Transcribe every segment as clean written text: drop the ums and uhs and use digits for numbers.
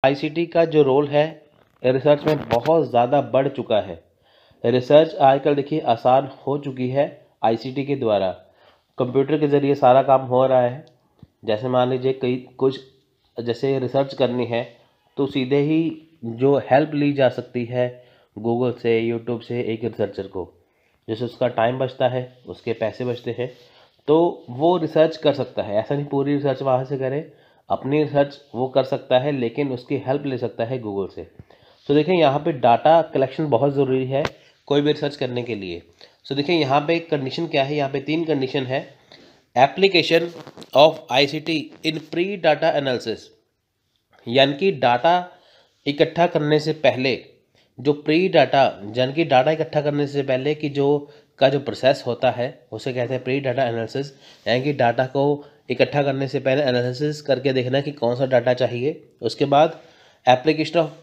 ICT का जो role है रिसर्च में बहुत ज़्यादा बढ़ चुका है। रिसर्च आजकल देखिए आसान हो चुकी है आईसीटी के द्वारा। कंप्यूटर के ज़रिए सारा काम हो रहा है। जैसे मान लीजिए कई कुछ जैसे रिसर्च करनी है तो सीधे ही जो हेल्प ली जा सकती है गूगल से, यूट्यूब से एक रिसर्चर को, जैसे उसका टाइम बचता है, उसके पैसे बचते हैं, तो वो रिसर्च कर सकता है। ऐसा नहीं पूरी रिसर्च वहाँ से करे, अपनी रिसर्च वो कर सकता है, लेकिन उसकी हेल्प ले सकता है गूगल से। तो देखिए यहाँ पे डाटा कलेक्शन बहुत ज़रूरी है कोई भी रिसर्च करने के लिए। सो देखिए यहाँ पे कंडीशन क्या है, यहाँ पे 3 कंडीशन है। Application of ICT in pre data analysis, यानी कि डाटा इकट्ठा करने से पहले जो प्री डाटा, यानी कि डाटा इकट्ठा करने से पहले की जो प्रोसेस होता है उसे कहते हैं प्री डाटा एनालिसिस। यानी कि डाटा को इकट्ठा करने से पहले एनालिसिस करके देखना कि कौन सा डाटा चाहिए। उसके बाद application of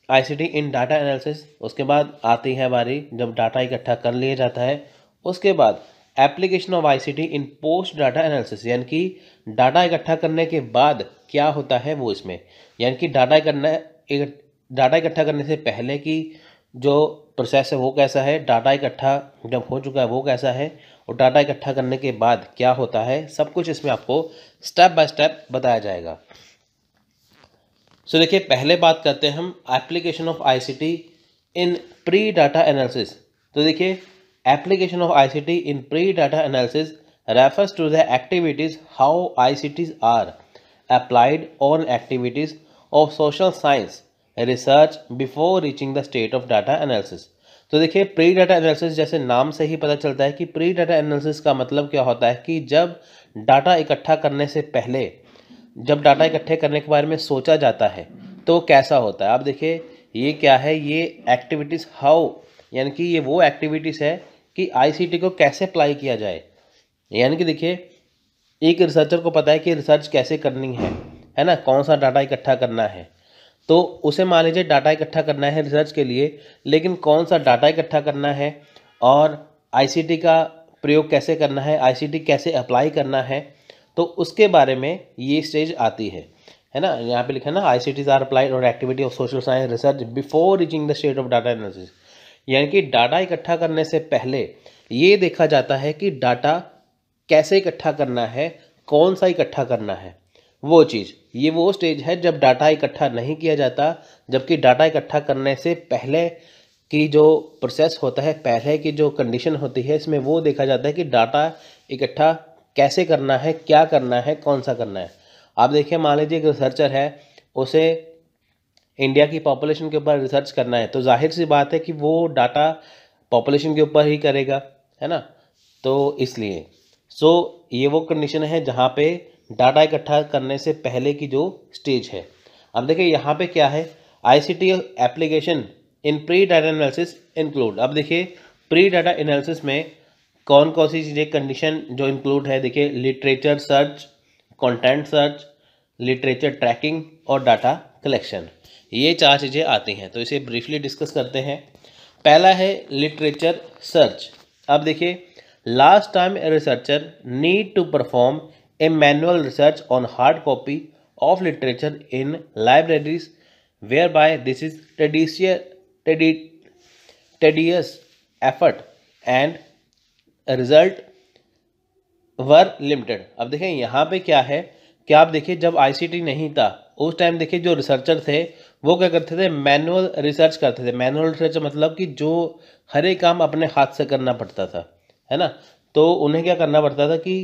ICT in data analysis, उसके बाद आती है हमारी जब डाटा इकट्ठा कर लिया जाता है। उसके बाद application of ICT in post data analysis, यानी कि डाटा इकट्ठा करने के बाद क्या होता है वो इसमें, यानी कि डाटा इकट्ठा करने से पहले की जो प्रोसेस है वो कैसा है, डाटा इकट्ठा जब हो चुका है वो कैसा है, और डाटा इकट्ठा करने के बाद क्या होता है, सब कुछ इसमें आपको स्टेप बाय स्टेप बताया जाएगा। सो देखिए पहले बात करते हैं हम application of ICT in pre data analysis. तो देखिए application of ICT in pre data analysis refers to the activities how ICTs are applied on activities of social science research before reaching the state of data analysis। तो देखिए pre data analysis जैसे नाम से ही पता चलता है कि pre data analysis का मतलब क्या होता है कि जब डाटा इकट्ठा करने से पहले, जब डाटा इकट्ठे करने के बारे में सोचा जाता है तो कैसा होता है। आप देखिए ये क्या है, ये एक्टिविटीज़ हाउ, यानी कि ये वो एक्टिविटीज़ है कि आईसीटी को कैसे अप्लाई किया जाए। यानी कि देखिए एक रिसर्चर को पता है कि रिसर्च कैसे करनी है ना, कौन सा डाटा इकट्ठा करना है। तो उसे मान लीजिए डाटा इकट्ठा करना है रिसर्च के लिए, लेकिन कौन सा डाटा इकट्ठा करना है और आईसीटी का प्रयोग कैसे करना है, आईसीटी कैसे अप्लाई करना है, तो उसके बारे में ये स्टेज आती है ना। यहाँ पे लिखा है ना, आईसीटीज आर अप्लाइड और activity of social science research before reaching the state of data analysis. यानी कि डाटा इकट्ठा करने से पहले ये देखा जाता है कि डाटा कैसे इकट्ठा करना है, कौन सा इकट्ठा करना है, वो चीज़। ये वो स्टेज है जब डाटा इकट्ठा नहीं किया जाता, जबकि डाटा इकट्ठा करने से पहले की जो प्रोसेस होता है, पहले की जो कंडीशन होती है, इसमें वो देखा जाता है कि डाटा इकट्ठा कैसे करना है, क्या करना है, कौन सा करना है। आप देखिए मान लीजिए एक रिसर्चर है, उसे इंडिया की पॉपुलेशन के ऊपर रिसर्च करना है, तो जाहिर सी बात है कि वो डाटा पॉपुलेशन के ऊपर ही करेगा, है ना। तो इसलिए ये वो कंडीशन है जहाँ पे डाटा इकट्ठा करने से पहले की जो स्टेज है। अब देखिए यहाँ पे क्या है, ICT application in pre data analysis include. अब देखिए प्री डाटा एनालिसिस में कौन कौन सी चीज़ें कंडीशन जो इंक्लूड है, देखिए literature search, content search, literature tracking और डाटा कलेक्शन, ये 4 चीज़ें आती हैं। तो इसे ब्रीफली डिस्कस करते हैं। पहला है लिटरेचर सर्च। अब देखिए last time a researcher need to perform a manual research on hard copy of literature in libraries where by this is tedious effort and result were limited. अब देखिए यहाँ पे क्या है कि आप देखिए जब आईसीटी नहीं था उस टाइम देखिए जो रिसर्चर थे वो क्या करते थे, मैनुअल रिसर्च करते थे। मैनुअल रिसर्च मतलब कि जो हर एक काम अपने हाथ से करना पड़ता था, है ना। तो उन्हें क्या करना पड़ता था कि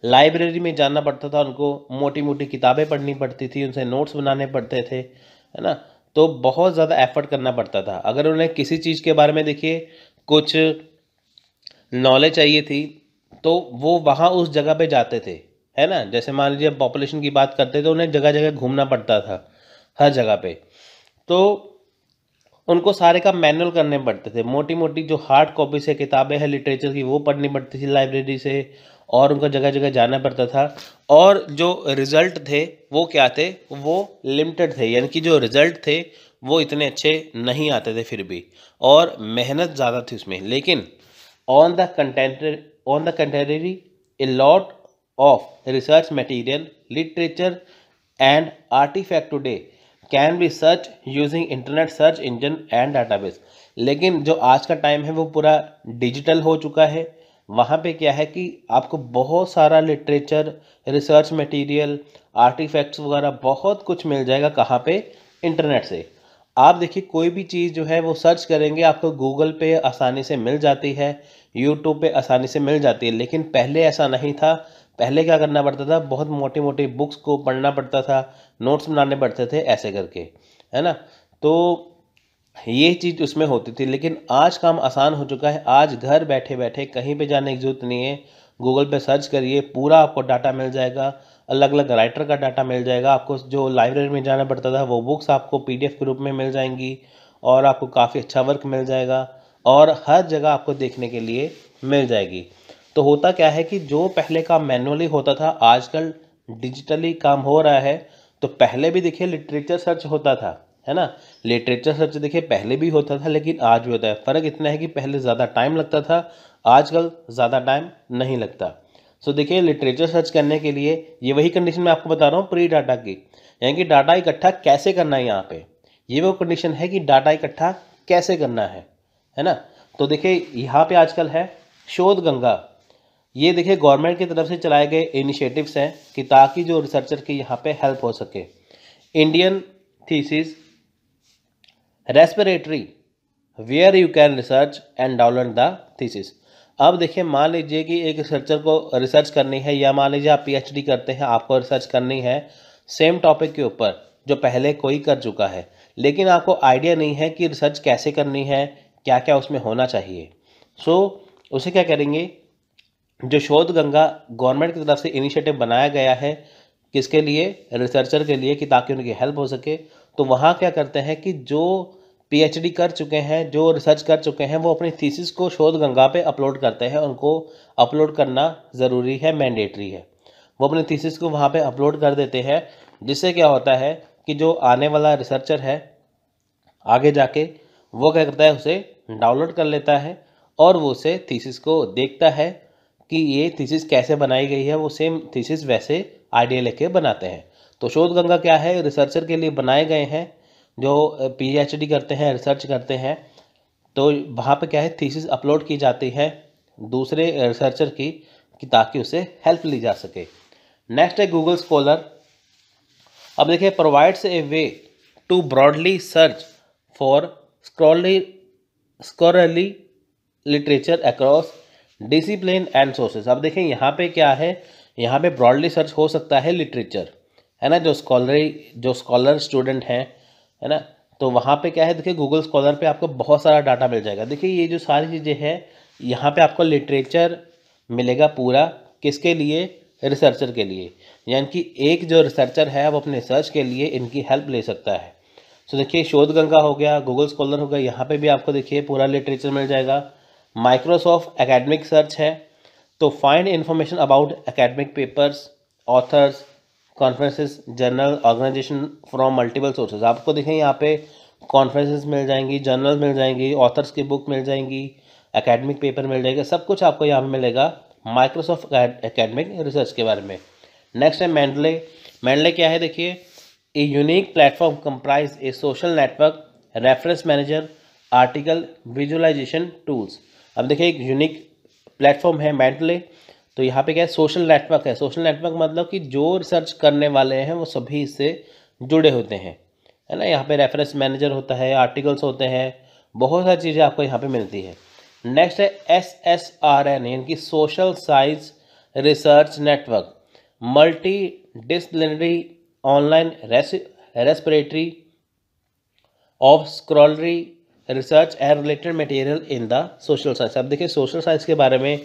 लाइब्रेरी में जाना पड़ता था, उनको मोटी मोटी किताबें पढ़नी पड़ती थी, उनसे नोट्स बनाने पड़ते थे, है ना। तो बहुत ज़्यादा एफर्ट करना पड़ता था। अगर उन्हें किसी चीज़ के बारे में देखिए कुछ नॉलेज चाहिए थी तो वो वहाँ उस जगह पे जाते थे, है ना। जैसे मान लीजिए पॉपुलेशन की बात करते तो उन्हें जगह जगह घूमना पड़ता था हर जगह पे, तो उनको सारे काम मैनुअल करने पड़ते थे। मोटी मोटी जो हार्ड कॉपी से किताबें हैं लिटरेचर की वो पढ़नी पड़ती थी लाइब्रेरी से, और उनको जगह जगह जाना पड़ता था। और जो रिज़ल्ट थे वो क्या थे, वो लिमिटेड थे, यानी कि जो रिज़ल्ट थे वो इतने अच्छे नहीं आते थे फिर भी, और मेहनत ज़्यादा थी उसमें। लेकिन on the contrary a lot of research material, literature and artifact today can be search using internet search engine and database. लेकिन जो आज का टाइम है वो पूरा डिजिटल हो चुका है। वहाँ पे क्या है कि आपको बहुत सारा लिटरेचर, रिसर्च मटेरियल, आर्टिफैक्ट्स वगैरह बहुत कुछ मिल जाएगा। कहाँ पे? इंटरनेट से। आप देखिए कोई भी चीज़ जो है वो सर्च करेंगे आपको गूगल पे आसानी से मिल जाती है, यूट्यूब पे आसानी से मिल जाती है। लेकिन पहले ऐसा नहीं था। पहले क्या करना पड़ता था, बहुत मोटी मोटी बुक्स को पढ़ना पड़ता था, नोट्स बनाने पड़ते थे ऐसे करके, है ना। तो ये चीज़ उसमें होती थी। लेकिन आज काम आसान हो चुका है। आज घर बैठे बैठे कहीं पे जाने की ज़रूरत नहीं है। गूगल पे सर्च करिए, पूरा आपको डाटा मिल जाएगा। अलग अलग राइटर का डाटा मिल जाएगा आपको। जो लाइब्रेरी में जाना पड़ता था वो बुक्स आपको पीडीएफ के रूप में मिल जाएंगी और आपको काफ़ी अच्छा वर्क मिल जाएगा और हर जगह आपको देखने के लिए मिल जाएगी। तो होता क्या है कि जो पहले काम मैनुअली होता था, आजकल डिजिटली काम हो रहा है। तो पहले भी देखिए लिटरेचर सर्च होता था, है ना। लिटरेचर सर्च देखिए पहले भी होता था लेकिन आज भी होता है। फ़र्क इतना है कि पहले ज़्यादा टाइम लगता था, आजकल ज़्यादा टाइम नहीं लगता। सो देखिए लिटरेचर सर्च करने के लिए ये वही कंडीशन मैं आपको बता रहा हूँ प्री डाटा की, यानी कि डाटा इकट्ठा कैसे करना है। यहाँ पे ये वो कंडीशन है कि डाटा इकट्ठा कैसे करना है ना। तो देखिए यहाँ पे आजकल है शोध गंगा। ये देखिए गवर्नमेंट की तरफ से चलाए गए इनिशिएटिव्स हैं कि ताकि जो रिसर्चर की यहाँ पे हेल्प हो सके। Indian thesis respiratory where you can research and download the thesis. अब देखिए मान लीजिए कि एक रिसर्चर को रिसर्च करनी है, या मान लीजिए आप पीएचडी करते हैं, आपको रिसर्च करनी है सेम टॉपिक के ऊपर जो पहले कोई कर चुका है, लेकिन आपको आइडिया नहीं है कि रिसर्च कैसे करनी है, क्या क्या उसमें होना चाहिए। सो उसे क्या करेंगे, जो शोध गंगा गवर्नमेंट की तरफ से इनिशिएटिव बनाया गया है, किसके लिए? रिसर्चर के लिए, कि ताकि उनकी हेल्प हो सके। तो वहाँ क्या करते हैं कि जो पीएचडी कर चुके हैं, जो रिसर्च कर चुके हैं, वो अपनी थीसिस को शोध गंगा पे अपलोड करते हैं। उनको अपलोड करना ज़रूरी है, मैंडेटरी है। वो अपनी थीसिस को वहाँ पे अपलोड कर देते हैं, जिससे क्या होता है कि जो आने वाला रिसर्चर है आगे जाके वो क्या करता है, उसे डाउनलोड कर लेता है और वो उसे थीसिस को देखता है कि ये थीसिस कैसे बनाई गई है। वो सेम थीसिस वैसे आइडिया लेके बनाते हैं। तो शोध गंगा क्या है, रिसर्चर के लिए बनाए गए हैं जो पीएचडी करते हैं, रिसर्च करते हैं। तो वहाँ पे क्या है, थीसिस अपलोड की जाती है दूसरे रिसर्चर की, कि ताकि उसे हेल्प ली जा सके। नेक्स्ट है गूगल स्कॉलर। अब देखिए provides a way to broadly search for scholarly literature across discipline and sources. अब देखें यहाँ पे क्या है, यहाँ पे ब्रॉडली सर्च हो सकता है लिटरेचर, है ना। जो स्कॉलर स्टूडेंट हैं, है ना। तो वहाँ पे क्या है, देखिए गूगल स्कॉलर पे आपको बहुत सारा डाटा मिल जाएगा। देखिए ये जो सारी चीज़ें हैं, यहाँ पे आपको लिटरेचर मिलेगा पूरा, किसके लिए? रिसर्चर के लिए। यानी कि एक जो रिसर्चर है वो अपने रिसर्च के लिए इनकी हेल्प ले सकता है। तो देखिए शोध गंगा हो गया, गूगल स्कॉलर हो गया, यहाँ पे भी आपको देखिए पूरा लिटरेचर मिल जाएगा। माइक्रोसॉफ्ट एकेडमिक सर्च है, to find information about academic papers, authors, conferences, journal, organization from multiple sources. आपको देखें यहाँ पे कॉन्फ्रेंसेस मिल जाएंगी, जर्नल मिल जाएंगी, ऑथर्स की बुक मिल जाएंगी, एकेडमिक पेपर मिल जाएगा, सब कुछ आपको यहाँ पे मिलेगा माइक्रोसॉफ्ट एकेडमिक रिसर्च के बारे में। नेक्स्ट है मेंडले। मेंडले क्या है, देखिए a unique platform comprise a social network, reference manager, article, visualization tools. अब देखिए एक यूनिक प्लेटफॉर्म है मेंडले। तो यहाँ पे क्या है, सोशल नेटवर्क है। सोशल नेटवर्क मतलब कि जो रिसर्च करने वाले हैं वो सभी इससे जुड़े होते हैं, है ना। यहाँ पे रेफरेंस मैनेजर होता है, आर्टिकल्स होते हैं, बहुत सारी चीज़ें आपको यहाँ पे मिलती है। नेक्स्ट है SSRN, यानी कि social science research network, multi disciplinary online respiratory of scholarly research and related material in the social science. अब देखिए सोशल साइंस के बारे में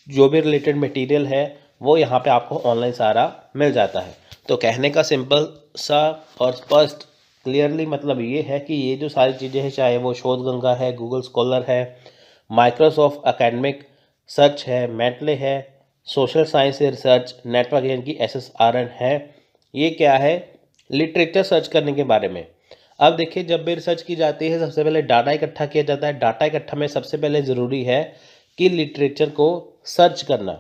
जो भी रिलेटेड मटेरियल है वो यहाँ पे आपको ऑनलाइन सारा मिल जाता है। तो कहने का सिंपल सा और स्पष्ट क्लियरली मतलब ये है कि ये जो सारी चीज़ें हैं, चाहे वो शोध गंगा है, गूगल स्कॉलर है, माइक्रोसॉफ्ट एकेडमिक सर्च है, मेंडले है, सोशल साइंस रिसर्च नेटवर्क यानी कि SSRN है, ये क्या है, लिटरेचर सर्च करने के बारे में। अब देखिए जब भी रिसर्च की जाती है सबसे पहले डाटा इकट्ठा किया जाता है। डाटा इकट्ठा में सबसे पहले ज़रूरी है कि लिटरेचर को सर्च करना,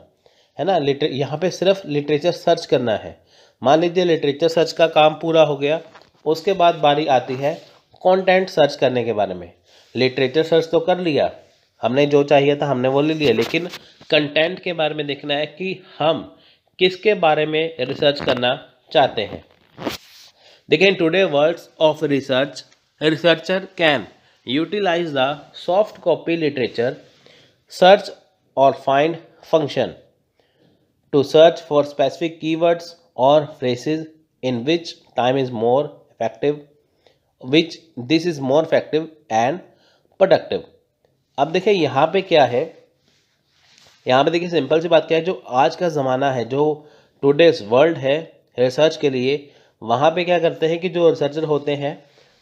है ना। यहाँ पे सिर्फ लिटरेचर सर्च करना है। मान लीजिए लिटरेचर सर्च का काम पूरा हो गया, उसके बाद बारी आती है कंटेंट सर्च करने के बारे में। लिटरेचर सर्च तो कर लिया हमने, जो चाहिए था हमने वो ले लिया, लेकिन कंटेंट के बारे में देखना है कि हम किसके बारे में रिसर्च करना चाहते हैं। देखिए, in today world's of research, researcher can utilize the soft copy literature search और find function to search for specific keywords or phrases in which time is more effective, which this is more effective and productive। अब देखिए यहाँ पे क्या है, यहाँ पे देखिए सिंपल सी बात क्या है, जो आज का ज़माना है, जो टुडेज वर्ल्ड है रिसर्च के लिए, वहाँ पे क्या करते हैं कि जो रिसर्चर होते हैं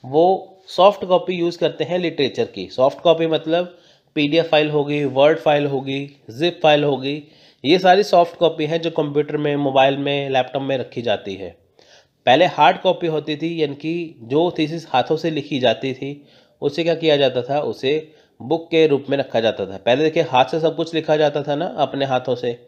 वो सॉफ्ट कॉपी यूज़ करते हैं लिटरेचर की। सॉफ्ट कॉपी मतलब PDF फाइल होगी, वर्ड फाइल होगी, जिप फाइल होगी, ये सारी सॉफ्ट कॉपी है जो कंप्यूटर में, मोबाइल में, लैपटॉप में रखी जाती है। पहले हार्ड कॉपी होती थी, यानी कि जो थीसिस हाथों से लिखी जाती थी उसे क्या किया जाता था, उसे बुक के रूप में रखा जाता था। पहले देखिए हाथ से सब कुछ लिखा जाता था ना अपने हाथों से,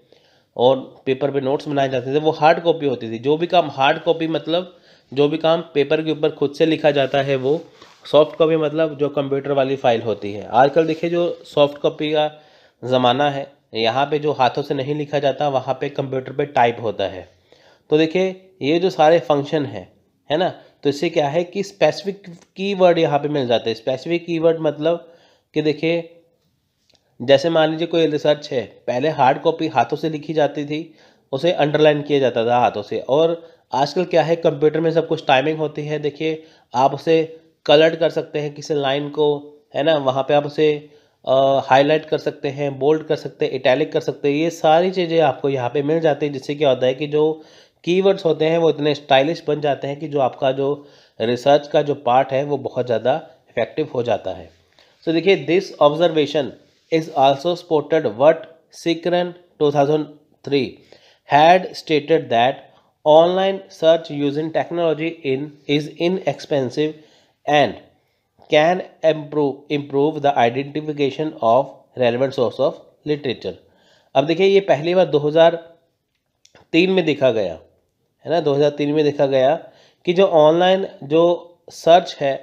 और पेपर पे नोट्स बनाए जाते थे, वो हार्ड कॉपी होती थी। जो भी काम हार्ड कॉपी मतलब जो भी काम पेपर के ऊपर खुद से लिखा जाता है वो सॉफ्ट कॉपी मतलब जो कंप्यूटर वाली फाइल होती है। आजकल देखिए जो सॉफ्ट कॉपी का ज़माना है, यहाँ पे जो हाथों से नहीं लिखा जाता वहाँ पे कंप्यूटर पे टाइप होता है। तो देखिए ये जो सारे फंक्शन है ना, तो इससे क्या है कि स्पेसिफिक कीवर्ड यहाँ पे मिल जाते हैं। स्पेसिफिक कीवर्ड मतलब कि देखिए जैसे मान लीजिए कोई रिसर्च है, पहले हार्ड कॉपी हाथों से लिखी जाती थी, उसे अंडरलाइन किया जाता था हाथों से, और आजकल क्या है कंप्यूटर में सब कुछ टाइमिंग होती है। देखिए आप उसे कलर्ड कर सकते हैं किसी लाइन को, है ना, वहाँ पे आप उसे हाईलाइट कर सकते हैं, बोल्ड कर सकते हैं, इटैलिक कर सकते हैं। ये सारी चीज़ें आपको यहाँ पे मिल जाती है, जिससे क्या होता है कि जो कीवर्ड्स होते हैं वो इतने स्टाइलिश बन जाते हैं कि जो आपका जो रिसर्च का जो पार्ट है वो बहुत ज़्यादा इफेक्टिव हो जाता है। सो देखिए this observation is also supported what Sikren 2003 had stated that online search using technology is inexpensive and can improve the identification of relevant source of literature। अब देखिए ये पहली बार 2003 में देखा गया है ना, 2003 में देखा गया कि जो ऑनलाइन जो सर्च है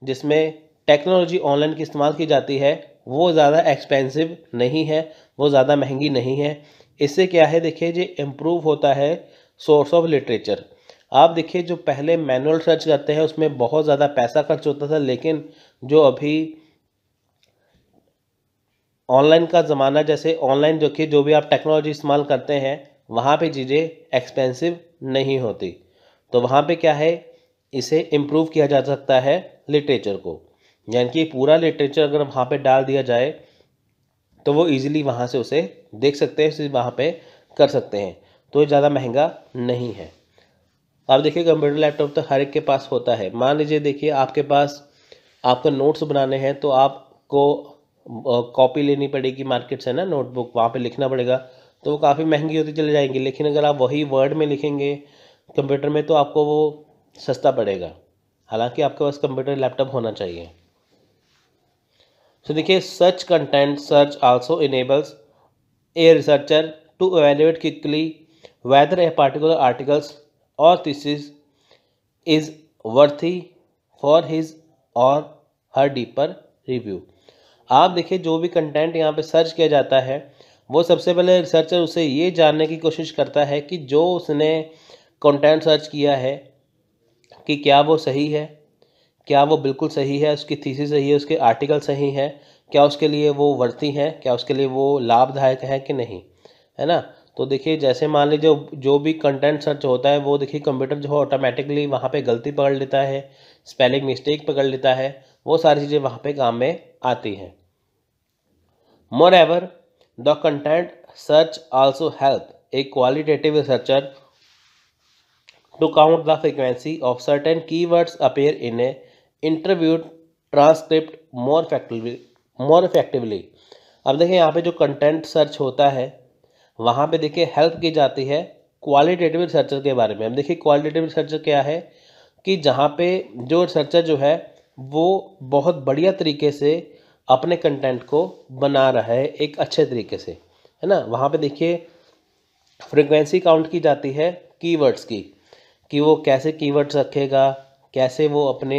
जिसमें टेक्नोलॉजी ऑनलाइन की इस्तेमाल की जाती है वो ज़्यादा एक्सपेंसिव नहीं है, वो ज़्यादा महंगी नहीं है। इससे क्या है देखिए जो इम्प्रूव होता है सोर्स ऑफ लिटरेचर। आप देखिए जो पहले मैनुअल सर्च करते हैं उसमें बहुत ज़्यादा पैसा खर्च होता था, लेकिन जो अभी ऑनलाइन का ज़माना, जैसे ऑनलाइन जो भी आप टेक्नोलॉजी इस्तेमाल करते हैं वहाँ पे चीज़ें एक्सपेंसिव नहीं होती। तो वहाँ पे क्या है, इसे इम्प्रूव किया जा सकता है लिटरेचर को, यानी कि पूरा लिटरेचर अगर वहाँ पे डाल दिया जाए तो वो इजीली वहाँ से उसे देख सकते हैं, उसे वहाँ पे कर सकते हैं। तो ये ज़्यादा महंगा नहीं है। आप देखिए कंप्यूटर लैपटॉप तो हर एक के पास होता है। मान लीजिए देखिए आपके पास आपको नोट्स बनाने हैं तो आपको कॉपी लेनी पड़ेगी मार्केट से ना, नोटबुक, वहाँ पे लिखना पड़ेगा, तो वो काफ़ी महंगी होती चली जाएंगी। लेकिन अगर आप वही वर्ड में लिखेंगे कंप्यूटर में तो आपको वो सस्ता पड़ेगा, हालांकि आपके पास कंप्यूटर लैपटॉप होना चाहिए। सो देखिए such content search also enables a researcher to evaluate quickly whether a particular articles or thesis is worthy for his or her deeper review। आप देखिए जो भी कंटेंट यहाँ पे सर्च किया जाता है वो सबसे पहले रिसर्चर उसे ये जानने की कोशिश करता है कि जो उसने कंटेंट सर्च किया है कि क्या वो सही है, क्या वो बिल्कुल सही है, उसकी थीसिस सही है, उसके आर्टिकल सही है, क्या उसके लिए वो वर्ती हैं, क्या उसके लिए वो लाभदायक है कि नहीं, है ना। तो देखिए जैसे मान लीजिए जो भी कंटेंट सर्च होता है वो देखिए कंप्यूटर जो है ऑटोमेटिकली वहाँ पे गलती पकड़ लेता है, स्पेलिंग मिस्टेक पकड़ लेता है, वो सारी चीज़ें वहाँ पे काम में आती हैं। Moreover, the content search also help a qualitative researcher to count the frequency of certain keywords appear in a interviewed transcript more effectively। अब देखिए यहाँ पे जो कंटेंट सर्च होता है वहाँ पे देखिए हेल्प की जाती है क्वालिटेटिव रिसर्चर के बारे में। अब देखिए क्वालिटेटिव रिसर्चर क्या है कि जहाँ पे जो रिसर्चर जो है वो बहुत बढ़िया तरीके से अपने कंटेंट को बना रहा है एक अच्छे तरीके से, है ना। वहाँ पे देखिए फ्रीक्वेंसी काउंट की जाती है कीवर्ड्स की, कि वो कैसे कीवर्ड्स रखेगा, कैसे वो अपने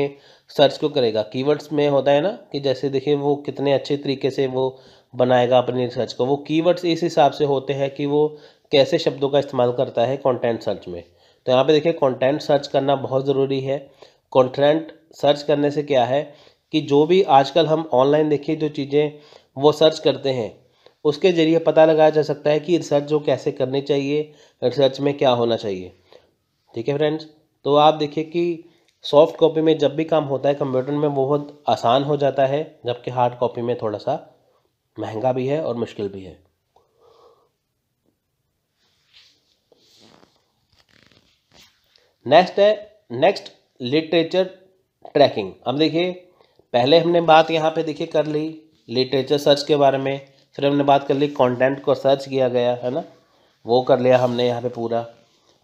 सर्च को करेगा। कीवर्ड्स में होता है ना कि जैसे देखिए वो कितने अच्छे तरीके से वो बनाएगा अपनी रिसर्च को। वो कीवर्ड्स इस हिसाब से होते हैं कि वो कैसे शब्दों का इस्तेमाल करता है कंटेंट सर्च में। तो यहाँ पे देखिए कंटेंट सर्च करना बहुत ज़रूरी है। कंटेंट सर्च करने से क्या है कि जो भी आजकल हम ऑनलाइन देखिए जो चीज़ें वो सर्च करते हैं उसके ज़रिए पता लगाया जा सकता है कि रिसर्च जो कैसे करनी चाहिए, रिसर्च में क्या होना चाहिए। ठीक है फ्रेंड्स, तो आप देखिए कि सॉफ्ट कॉपी में जब भी काम होता है कंप्यूटर में बहुत आसान हो जाता है, जबकि हार्ड कॉपी में थोड़ा सा महंगा भी है और मुश्किल भी है। Next literature tracking. अब देखिए पहले हमने बात यहाँ पे देखिए कर ली लिटरेचर सर्च के बारे में, फिर हमने बात कर ली कंटेंट को सर्च किया गया है ना, वो कर लिया हमने यहाँ पे पूरा।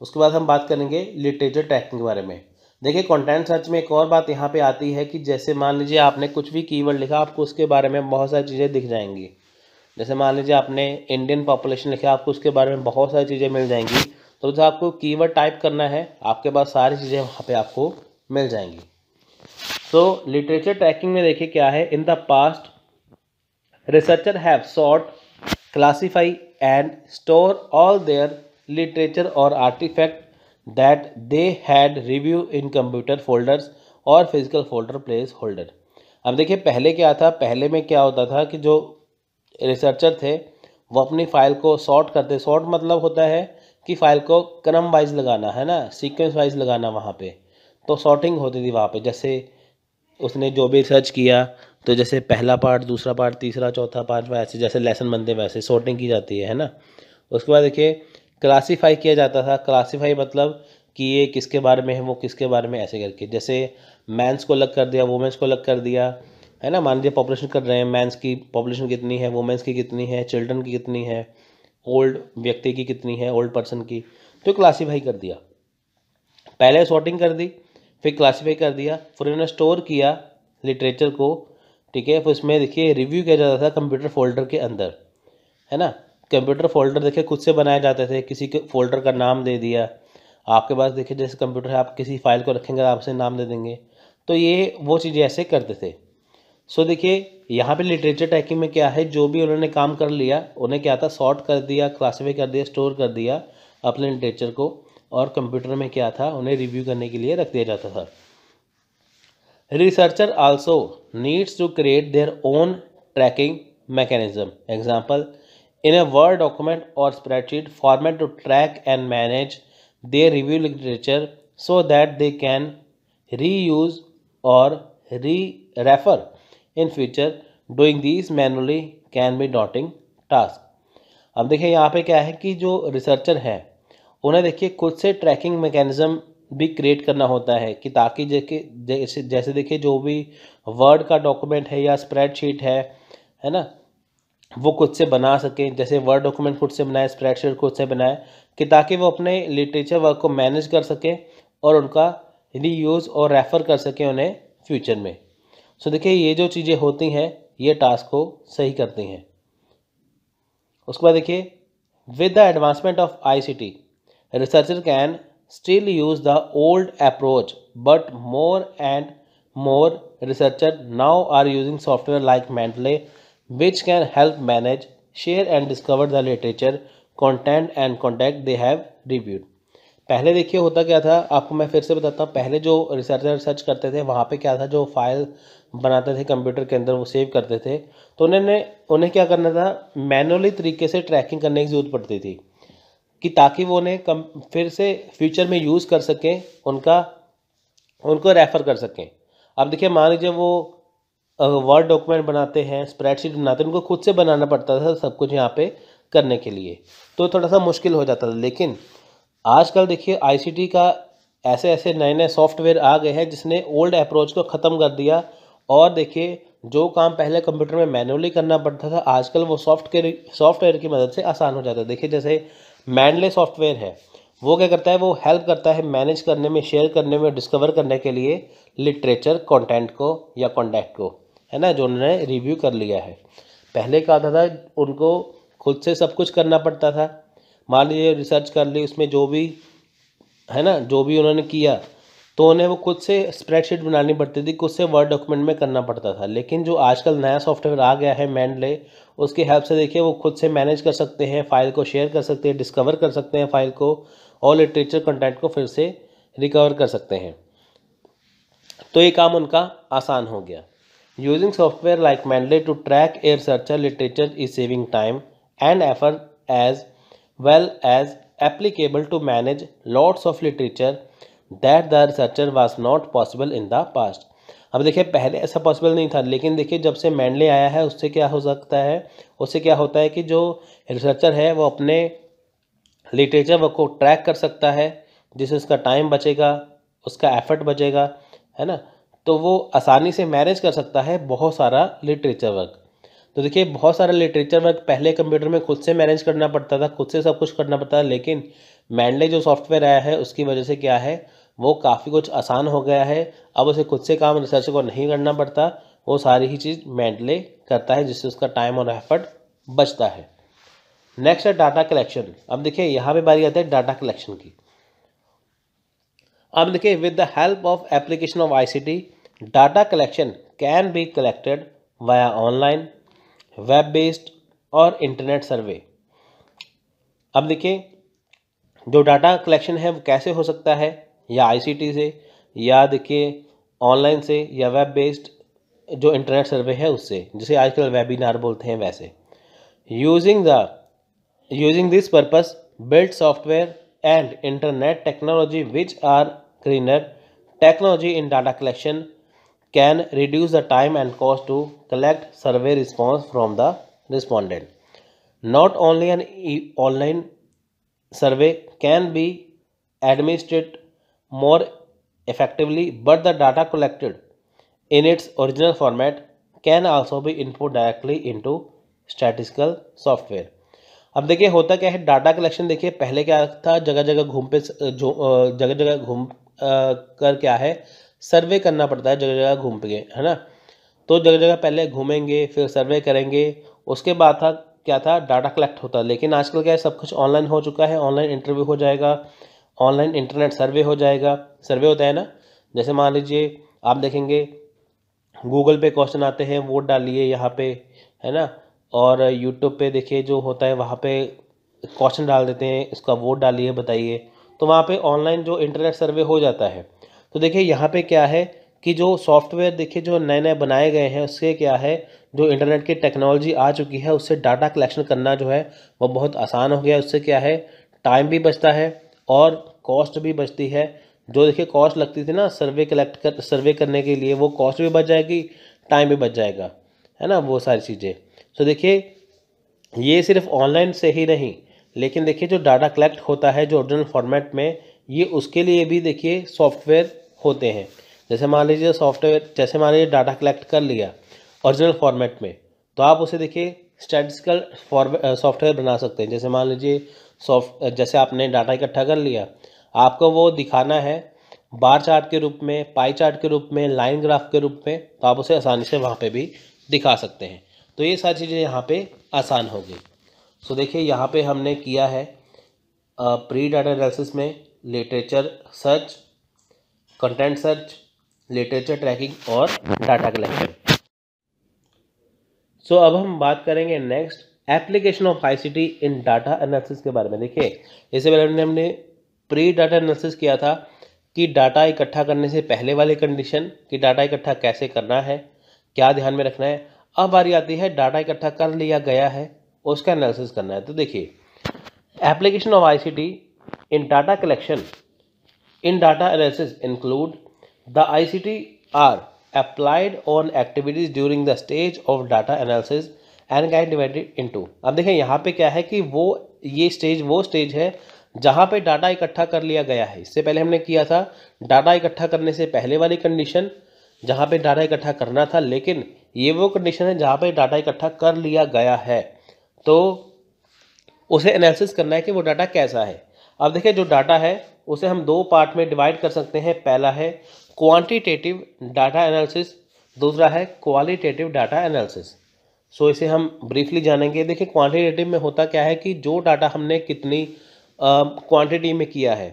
उसके बाद हम बात करेंगे लिटरेचर ट्रैकिंग के बारे में। देखिए कंटेंट सर्च में एक और बात यहाँ पे आती है कि जैसे मान लीजिए आपने कुछ भी कीवर्ड लिखा, आपको उसके बारे में बहुत सारी चीज़ें दिख जाएंगी। जैसे मान लीजिए आपने इंडियन पॉपुलेशन लिखा, आपको उसके बारे में बहुत सारी चीज़ें मिल जाएंगी। तो जब आपको कीवर्ड टाइप करना है आपके पास सारी चीज़ें वहाँ पे आपको मिल जाएंगी। तो लिटरेचर ट्रैकिंग में देखिए क्या है, in the past researcher have sort, classify and store all their literature और artifact that they had review in computer folders और फिजिकल फोल्डर प्लेस होल्डर। अब देखिए पहले क्या था, पहले में क्या होता था कि जो रिसर्चर थे वो अपनी फ़ाइल को सॉर्ट करते। सॉर्ट मतलब होता है कि फ़ाइल को क्रम वाइज लगाना है ना, सीक्वेंस वाइज लगाना वहाँ पे। तो सॉर्टिंग होती थी वहाँ पे, जैसे उसने जो भी रिसर्च किया तो जैसे पहला पार्ट, दूसरा पार्ट, तीसरा, चौथा, पाँचवा, ऐसे जैसे लेसन बनते हैं वैसे सॉर्टिंग की जाती है ना। उसके बाद देखिए क्लासीफाई किया जाता था। क्लासीफाई मतलब कि ये किसके बारे में है, वो किसके बारे में, ऐसे करके जैसे मैंस को अलग कर दिया, वुमेंस को अलग कर दिया, है ना। मान लीजिए पॉपुलेशन कर रहे हैं, मैंस की पॉपुलेशन कितनी है, वुमेंस की कितनी है, चिल्ड्रन की कितनी है, ओल्ड व्यक्ति की कितनी है, ओल्ड पर्सन की, तो क्लासीफाई कर दिया। पहले सॉर्टिंग कर दी, फिर क्लासीफाई कर दिया, फिर उन्होंने स्टोर किया लिटरेचर को। ठीक है, फिर उसमें देखिए रिव्यू किया जाता था कंप्यूटर फोल्डर के अंदर, है ना। कंप्यूटर फोल्डर देखिए खुद से बनाए जाते थे, किसी के फोल्डर का नाम दे दिया। आपके पास देखिए जैसे कंप्यूटर है, आप किसी फाइल को रखेंगे आप उसे नाम दे देंगे। तो ये वो चीज़ें ऐसे करते थे। सो देखिए यहाँ पे लिटरेचर ट्रैकिंग में क्या है, जो भी उन्होंने काम कर लिया उन्हें क्या था, सॉर्ट कर दिया, क्लासीफाई कर दिया, स्टोर कर दिया अपने लिटरेचर को, और कंप्यूटर में क्या था, उन्हें रिव्यू करने के लिए रख दिया जाता था। Researcher also needs to create their own tracking mechanism. Example, in a Word document or spreadsheet format to track and manage their review literature so that they can reuse or re-refer in future. Doing these manually can be daunting task. अब देखिए यहाँ पे क्या है कि जो researcher है उन्हें देखिए खुद से ट्रैकिंग मैकेनिज्म भी क्रिएट करना होता है कि ताकि जैसे देखिए जो भी वर्ड का डॉक्यूमेंट है या स्प्रेडशीट है ना, वो खुद से बना सकें। जैसे वर्ड डॉक्यूमेंट खुद से बनाए, स्प्रेडशीट खुद से बनाए, कि ताकि वो अपने लिटरेचर वर्क को मैनेज कर सकें और उनका रीयूज़ और रेफ़र कर सकें उन्हें फ्यूचर में। सो देखिए ये जो चीज़ें होती हैं ये टास्क को सही करती हैं। उसके बाद देखिए with the advancement of ICT researcher can still use the old approach, but more and more researcher now are using software like Mendeley which can help manage, share and discover the literature, content and contact they have reviewed. पहले देखिए होता क्या था, आपको मैं फिर से बताता हूँ। पहले जो रिसर्चर रिसर्च करते थे वहाँ पे क्या था, जो फाइल बनाते थे कंप्यूटर के अंदर वो सेव करते थे, तो उन्हें क्या करना था, मैनुअली तरीके से ट्रैकिंग करने की ज़रूरत पड़ती थी कि ताकि वो उन्हें फिर से फ्यूचर में यूज़ कर सकें, उनको रेफ़र कर सकें। अब देखिए मान लीजिए वो वर्ड डॉक्यूमेंट बनाते हैं, स्प्रेडशीट बनाते हैं, उनको खुद से बनाना पड़ता था सब कुछ यहाँ पे करने के लिए, तो थोड़ा सा मुश्किल हो जाता था। लेकिन आजकल देखिए ICT का ऐसे ऐसे नए नए सॉफ्टवेयर आ गए हैं जिसने ओल्ड अप्रोच को ख़त्म कर दिया। और देखिए जो काम पहले कंप्यूटर में मैनुअली करना पड़ता था आजकल वो सॉफ्टवेयर की मदद से आसान हो जाता है। देखिए जैसे मैंडले सॉफ्टवेयर है, वो क्या करता है, वो हेल्प करता है मैनेज करने में, शेयर करने में, डिस्कवर करने के लिए लिटरेचर कंटेंट को या कॉन्टैक्ट को, है ना, जो उन्होंने रिव्यू कर लिया है। पहले क्या होता था, उनको खुद से सब कुछ करना पड़ता था। मान लीजिए रिसर्च कर ली, उसमें जो भी है ना, जो भी उन्होंने किया तो उन्हें वो खुद से स्प्रेडशीट बनानी पड़ती थी, खुद से वर्ड डॉक्यूमेंट में करना पड़ता था। लेकिन जो आजकल नया सॉफ्टवेयर आ गया है मेंडले, उसकी हेल्प से देखिए वो खुद से मैनेज कर सकते हैं, फाइल को शेयर कर सकते हैं, डिस्कवर कर सकते हैं फाइल को, और लिटरेचर कंटेंट को फिर से रिकवर कर सकते हैं। तो ये काम उनका आसान हो गया। Using software like Mendeley to track a researcher literature is saving time and effort as well as applicable to manage lots of literature that the researcher was not possible in the past. अब देखिए पहले ऐसा possible नहीं था, लेकिन देखिए जब से मेंडले आया है उससे क्या हो सकता है, उससे क्या होता है कि जो रिसर्चर है वो अपने लिटरेचर वर्क को ट्रैक कर सकता है, जिससे उसका टाइम बचेगा, उसका एफर्ट बचेगा, है ना। तो वो आसानी से मैनेज कर सकता है बहुत सारा लिटरेचर वर्क। तो देखिए बहुत सारा लिटरेचर वर्क पहले कंप्यूटर में खुद से मैनेज करना पड़ता था, खुद से सब कुछ करना पड़ता था, लेकिन मेंडले जो सॉफ्टवेयर आया है उसकी वजह से क्या है, वो काफ़ी कुछ आसान हो गया है। अब उसे खुद से काम रिसर्च को नहीं करना पड़ता, वो सारी ही चीज़ मेंडले करता है, जिससे उसका टाइम और एफर्ट बचता है। नेक्स्ट है डाटा कलेक्शन। अब देखिए यहाँ पे बारी आती है डाटा कलेक्शन की। अब देखिए with the help of application of ICT, data collection can be collected via online, web based और इंटरनेट सर्वे। अब देखिए जो डाटा कलेक्शन है वो कैसे हो सकता है, या आईसीटी से, या देखिए ऑनलाइन से, या वेब बेस्ड जो इंटरनेट सर्वे है उससे, जिसे आजकल वेबिनार बोलते हैं वैसे। Using this purpose built software and internet technology, which are greener technology in data collection, can reduce the time and cost to collect survey response from the respondent. Not only an online survey can be administered more effectively, but the data collected in its original format can also be input directly into statistical software. अब देखिए होता क्या है, data collection देखिए पहले क्या था, जगह जगह जगह जगह घूम कर क्या है, सर्वे करना पड़ता है, जगह जगह घूम के, है ना। तो जगह जगह पहले घूमेंगे, फिर सर्वे करेंगे, उसके बाद था क्या था, डाटा कलेक्ट होता। लेकिन आजकल क्या है, सब कुछ ऑनलाइन हो चुका है, ऑनलाइन इंटरव्यू हो जाएगा, ऑनलाइन इंटरनेट सर्वे हो जाएगा। सर्वे होता है ना, जैसे मान लीजिए आप देखेंगे गूगल पे क्वेश्चन आते हैं, वोट डालिए यहाँ पे, है ना। और यूट्यूब पे देखिए जो होता है वहाँ पे क्वेश्चन डाल देते हैं, इसका वोट डालिए बताइए, तो वहाँ पे ऑनलाइन जो इंटरनेट सर्वे हो जाता है। तो देखिए यहाँ पे क्या है कि जो सॉफ्टवेयर देखिए जो नए नए बनाए गए हैं, उससे क्या है, जो इंटरनेट की टेक्नोलॉजी आ चुकी है, उससे डाटा कलेक्शन करना जो है वो बहुत आसान हो गया। उससे क्या है, टाइम भी बचता है और कॉस्ट भी बचती है। जो देखिए कॉस्ट लगती थी ना सर्वे करने के लिए, वो कॉस्ट भी बच जाएगी, टाइम भी बच जाएगा, है ना, वो सारी चीज़ें। तो देखिए ये सिर्फ ऑनलाइन से ही नहीं, लेकिन देखिए जो डाटा कलेक्ट होता है जो ओरिजिनल फॉर्मेट में, ये उसके लिए भी देखिए सॉफ्टवेयर होते हैं। जैसे मान लीजिए डाटा कलेक्ट कर लिया ओरिजिनल फॉर्मेट में, तो आप उसे देखिए स्टैटिस्टिकल सॉफ्टवेयर बना सकते हैं। जैसे मान लीजिए जैसे आपने डाटा इकट्ठा कर लिया, आपको वो दिखाना है बार चार्ट के रूप में, पाई चार्ट के रूप में, लाइन ग्राफ के रूप में, तो आप उसे आसानी से वहाँ पे भी दिखा सकते हैं। तो ये सारी चीज़ें यहाँ पे आसान हो गई। सो देखिए यहाँ पे हमने किया है प्री डाटा एनालिसिस में literature search, content search, literature tracking और डाटा कलेक्शन। सो अब हम बात करेंगे next application of ICT in data analysis के बारे में। देखिए इससे पहले हमने प्री डाटा एनालिसिस किया था कि डाटा इकट्ठा करने से पहले वाली कंडीशन, कि डाटा इकट्ठा कैसे करना है, क्या ध्यान में रखना है। अब बारी आती है डाटा इकट्ठा कर लिया गया है, उसका एनालिसिस करना है। तो देखिए application of ICT in data collection in data analysis include the ICT are applied on activities during the stage of data analysis and can divided into। अब देखें यहाँ पे क्या है कि ये स्टेज है जहाँ पे डाटा इकट्ठा कर लिया गया है। इससे पहले हमने किया था डाटा इकट्ठा करने से पहले वाली कंडीशन, जहाँ पे डाटा इकट्ठा करना था, लेकिन ये वो कंडीशन है जहाँ पे डाटा इकट्ठा कर लिया गया है, तो उसे एनालिसिस करना है कि वो डाटा कैसा है। अब देखिए जो डाटा है उसे हम दो पार्ट में डिवाइड कर सकते हैं। पहला है क्वांटिटेटिव डाटा एनालिसिस, दूसरा है क्वालिटेटिव डाटा एनालिसिस। सो इसे हम ब्रीफली जानेंगे। देखिए क्वांटिटेटिव में होता क्या है कि जो डाटा हमने कितनी क्वांटिटी में किया है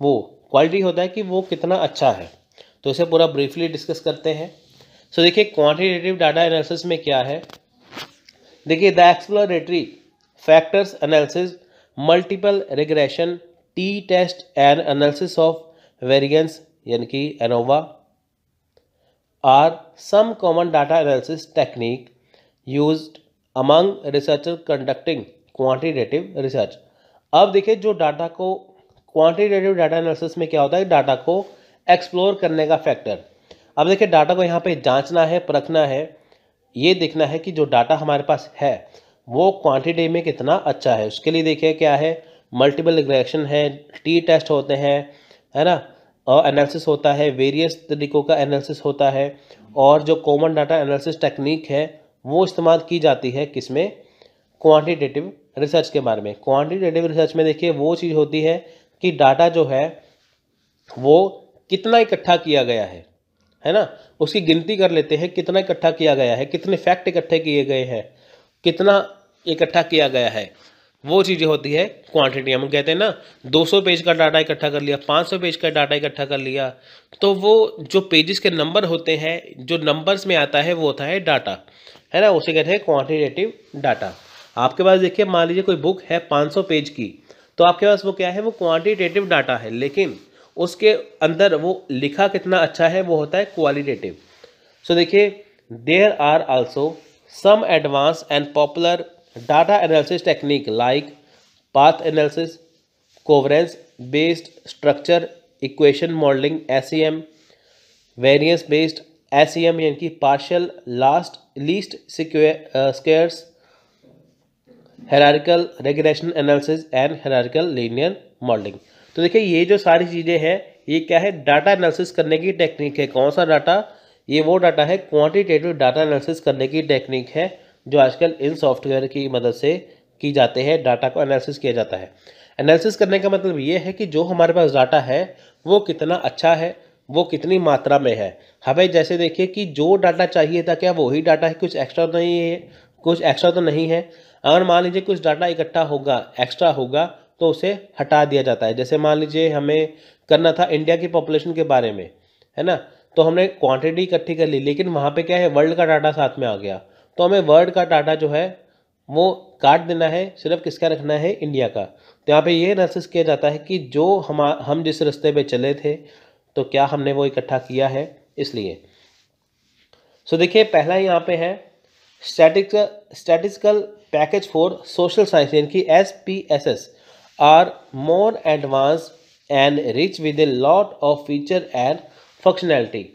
वो क्वालिटी होता है कि वो कितना अच्छा है। तो इसे पूरा ब्रीफली डिस्कस करते हैं। सो देखिए क्वांटिटेटिव डाटा एनालिसिस में क्या है। देखिए the exploratory factors analysis, multiple regression, T test and analysis of variance यानी कि ANOVA are some common data analysis technique used among researcher conducting quantitative research. अब देखिए जो डाटा को क्वांटिटेटिव डाटा एनालिसिस में क्या होता है, डाटा को एक्सप्लोर करने का फैक्टर। अब देखिए डाटा को यहाँ पे जांचना है, परखना है, ये देखना है कि जो डाटा हमारे पास है वो क्वांटिटी में कितना अच्छा है। उसके लिए देखिए क्या है, मल्टीपल रिग्रेशन है, टी टेस्ट होते हैं, है ना, और एनालिसिस होता है, वेरियस तरीकों का एनालिसिस होता है, और जो कॉमन डाटा एनालिसिस टेक्निक है वो इस्तेमाल की जाती है किसमें, क्वांटिटेटिव रिसर्च के बारे में। क्वांटिटेटिव रिसर्च में देखिए वो चीज़ होती है कि डाटा जो है वो कितना इकट्ठा किया गया है ना, उसकी गिनती कर लेते हैं कितना इकट्ठा किया गया है, कितने फैक्ट इकट्ठे किए गए हैं, कितना इकट्ठा किया गया है, वो चीज़ें होती है क्वांटिटी। हम कहते हैं ना 200 पेज का डाटा इकट्ठा कर लिया, 500 पेज का डाटा इकट्ठा कर लिया, तो वो जो पेजेस के नंबर होते हैं, जो नंबर्स में आता है वो होता है डाटा, है ना, उसे कहते हैं क्वांटिटेटिव डाटा। आपके पास देखिए मान लीजिए कोई बुक है 500 पेज की, तो आपके पास वो क्या है, वो क्वांटिटेटिव डाटा है, लेकिन उसके अंदर वो लिखा कितना अच्छा है वो होता है क्वालिटेटिव। सो देखिए there are also some advanced and popular data analysis technique like path analysis, covariance based structure equation modelling SEM, variance based SEM यानी कि partial last least squares, hierarchical regression analysis and hierarchical linear modelling. तो देखिए ये जो सारी चीज़ें हैं ये क्या है, डाटा एनालिसिस करने की टेक्निक है। कौन सा डाटा, ये वो डाटा है, क्वांटिटेटिव डाटा एनालिसिस करने की टेक्निक है जो आजकल इन सॉफ्टवेयर की मदद से की जाते हैं, डाटा को एनालिसिस किया जाता है। एनालिसिस करने का मतलब ये है कि जो हमारे पास डाटा है वो कितना अच्छा है, वो कितनी मात्रा में है। हमें जैसे देखिए कि जो डाटा चाहिए था क्या वही डाटा है, कुछ एक्स्ट्रा तो नहीं है, कुछ एक्स्ट्रा तो नहीं है। अगर मान लीजिए कुछ डाटा इकट्ठा होगा, एक्स्ट्रा होगा, तो उसे हटा दिया जाता है। जैसे मान लीजिए हमें करना था इंडिया की पॉपुलेशन के बारे में, है ना, तो हमने क्वांटिटी इकट्ठी कर ली, लेकिन वहाँ पे क्या है, वर्ल्ड का डाटा साथ में आ गया, तो हमें वर्ल्ड का डाटा जो है वो काट देना है, सिर्फ किसका रखना है, इंडिया का। तो यहाँ पे ये एनालिसिस किया जाता है कि जो हम जिस रास्ते पे चले थे तो क्या हमने वो इकट्ठा किया है, इसलिए। सो देखिए पहला यहाँ पे है statistical package for social science यानी कि SPSS are more advance and rich with a lot of feature and functionality.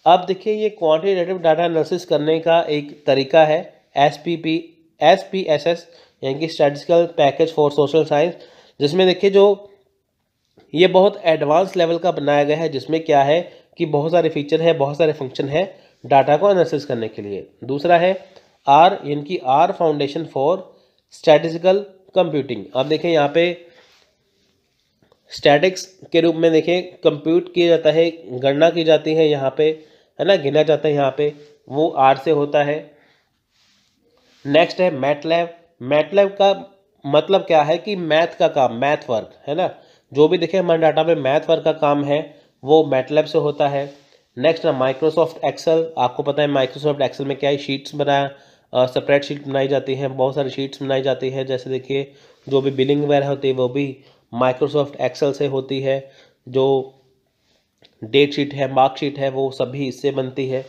अब देखिए ये क्वांटिटेटिव डाटा एनालिसिस करने का एक तरीका है SPSS यानी कि statistical package for social science, जिसमें देखिए जो ये बहुत एडवांस लेवल का बनाया गया है, जिसमें क्या है कि बहुत सारे फीचर है, बहुत सारे फंक्शन है डाटा को एनालिसिस करने के लिए। दूसरा है आर यानी कि R foundation for statistical computing. अब देखें यहाँ पे स्टैटिक्स के रूप में देखें कंप्यूट किया जाता है, गणना की जाती है यहाँ पे, है ना, गिना जाता है यहाँ पे, वो आर से होता है। नेक्स्ट है मैटलैब। मैटलैब का मतलब क्या है कि मैथ का काम, मैथ वर्क, है ना, जो भी देखें हमारे डाटा में मैथ वर्क का काम है वो मैटलैब से होता है। नेक्स्ट है माइक्रोसॉफ्ट एक्सेल। आपको पता है माइक्रोसॉफ्ट एक्सेल में क्या है, शीट्स बनाया, सेपरेट शीट बनाई जाती है, बहुत सारी शीट्स बनाई जाती है। जैसे देखिए जो भी बिलिंग वगैरह होती है वो भी माइक्रोसॉफ्ट एक्सेल से होती है, जो डेट शीट है, मार्कशीट है, वो सभी इससे बनती है।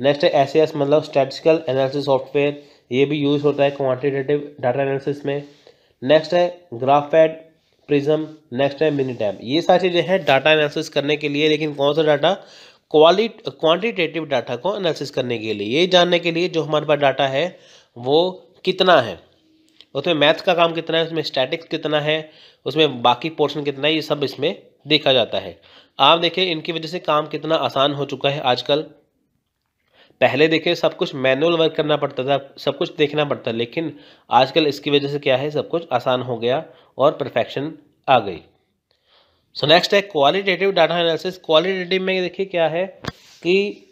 नेक्स्ट है SAS मतलब स्टैटिस्टिकल एनालिसिस सॉफ्टवेयर, ये भी यूज़ होता है क्वांटिटेटिव डाटा एनालिसिस में। नेक्स्ट है ग्राफैड, प्रिज्म, नेक्स्ट है मिनीटैब। ये सारी चीज़ें हैं डाटा एनालिसिस करने के लिए, लेकिन कौन सा डाटा, क्वांटिटेटिव डाटा को एनालिसिस करने के लिए, ये जानने के लिए जो हमारे पास डाटा है वो कितना है, उसमें मैथ का काम कितना है, उसमें स्टैटिक्स कितना है, उसमें बाकी पोर्शन कितना है, ये सब इसमें देखा जाता है। आप देखिए इनकी वजह से काम कितना आसान हो चुका है आजकल। पहले देखिए सब कुछ मैनुअल वर्क करना पड़ता था, सब कुछ देखना पड़ता, लेकिन आजकल इसकी वजह से क्या है, सब कुछ आसान हो गया और परफेक्शन आ गई। सो नेक्स्ट है क्वालिटेटिव डाटा एनालिसिस। क्वालिटेटिव में देखिए क्या है कि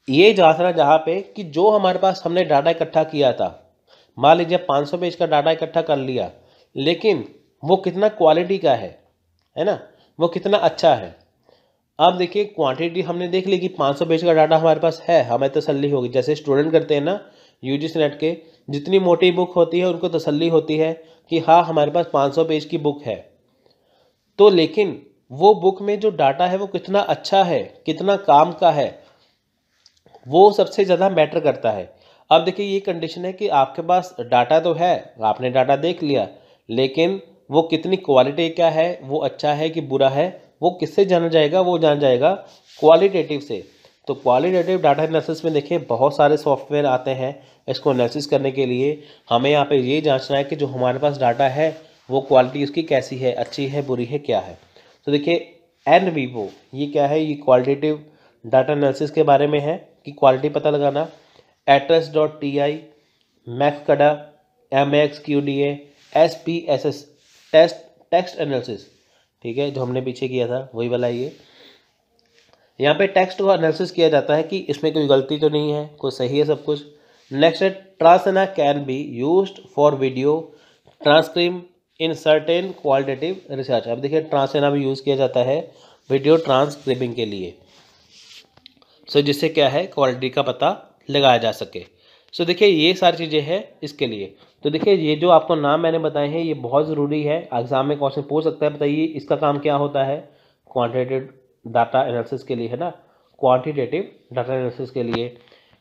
ये जांचना जहाँ पे कि जो हमारे पास हमने डाटा इकट्ठा किया था, मान लीजिए 500 पेज का डाटा इकट्ठा कर लिया, लेकिन वो कितना क्वालिटी का है ना, वो कितना अच्छा है। अब देखिए क्वांटिटी हमने देख ली कि 500 पेज का डाटा हमारे पास है, हमें तसल्ली होगी। जैसे स्टूडेंट करते हैं ना यूजीसी नेट के, जितनी मोटी बुक होती है उनको तसल्ली होती है कि हाँ हमारे पास 500 पेज की बुक है। तो लेकिन वो बुक में जो डाटा है वो कितना अच्छा है, कितना काम का है, वो सबसे ज़्यादा मैटर करता है। अब देखिए ये कंडीशन है कि आपके पास डाटा तो है, आपने डाटा देख लिया, लेकिन वो कितनी क्वालिटी क्या है, वो अच्छा है कि बुरा है, वो किससे जाना जाएगा, वो जाना जाएगा क्वालिटेटिव से। तो क्वालिटेटिव डाटा एनालिसिस में देखिए बहुत सारे सॉफ्टवेयर आते हैं इसको एनालिसिस करने के लिए। हमें यहाँ पे ये जांचना है कि जो हमारे पास डाटा है वो क्वालिटी उसकी कैसी है, अच्छी है, बुरी है, क्या है। तो देखिए NVivo ये क्या है, ये क्वालिटेटिव डाटा एनालिसिस के बारे में है कि क्वालिटी पता लगाना। Atlas.ti, मैक्सकड़ा, MXQDA, SPSS text analysis, ठीक है, जो हमने पीछे किया था वही वाला ये। यहाँ पे टेक्स्ट को एनालिसिस किया जाता है कि इसमें कोई गलती तो नहीं है, कोई सही है सब कुछ। नेक्स्ट है Transana can be used for video transcript in certain qualitative research. अब देखिए ट्रांसना भी यूज़ किया जाता है वीडियो ट्रांसक्रिपिंग के लिए, सो जिससे क्या है क्वालिटी का पता लगाया जा सके। सो देखिए ये सारी चीज़ें हैं इसके लिए। तो देखिए ये जो आपको नाम मैंने बताए हैं ये बहुत ज़रूरी है, एग्जाम में क्वेश्चन पूछ सकता है। बताइए इसका काम क्या होता है, क्वांटिटेटिव डाटा एनालिसिस के लिए, है ना, क्वांटिटेटिव डाटा एनालिसिस के लिए।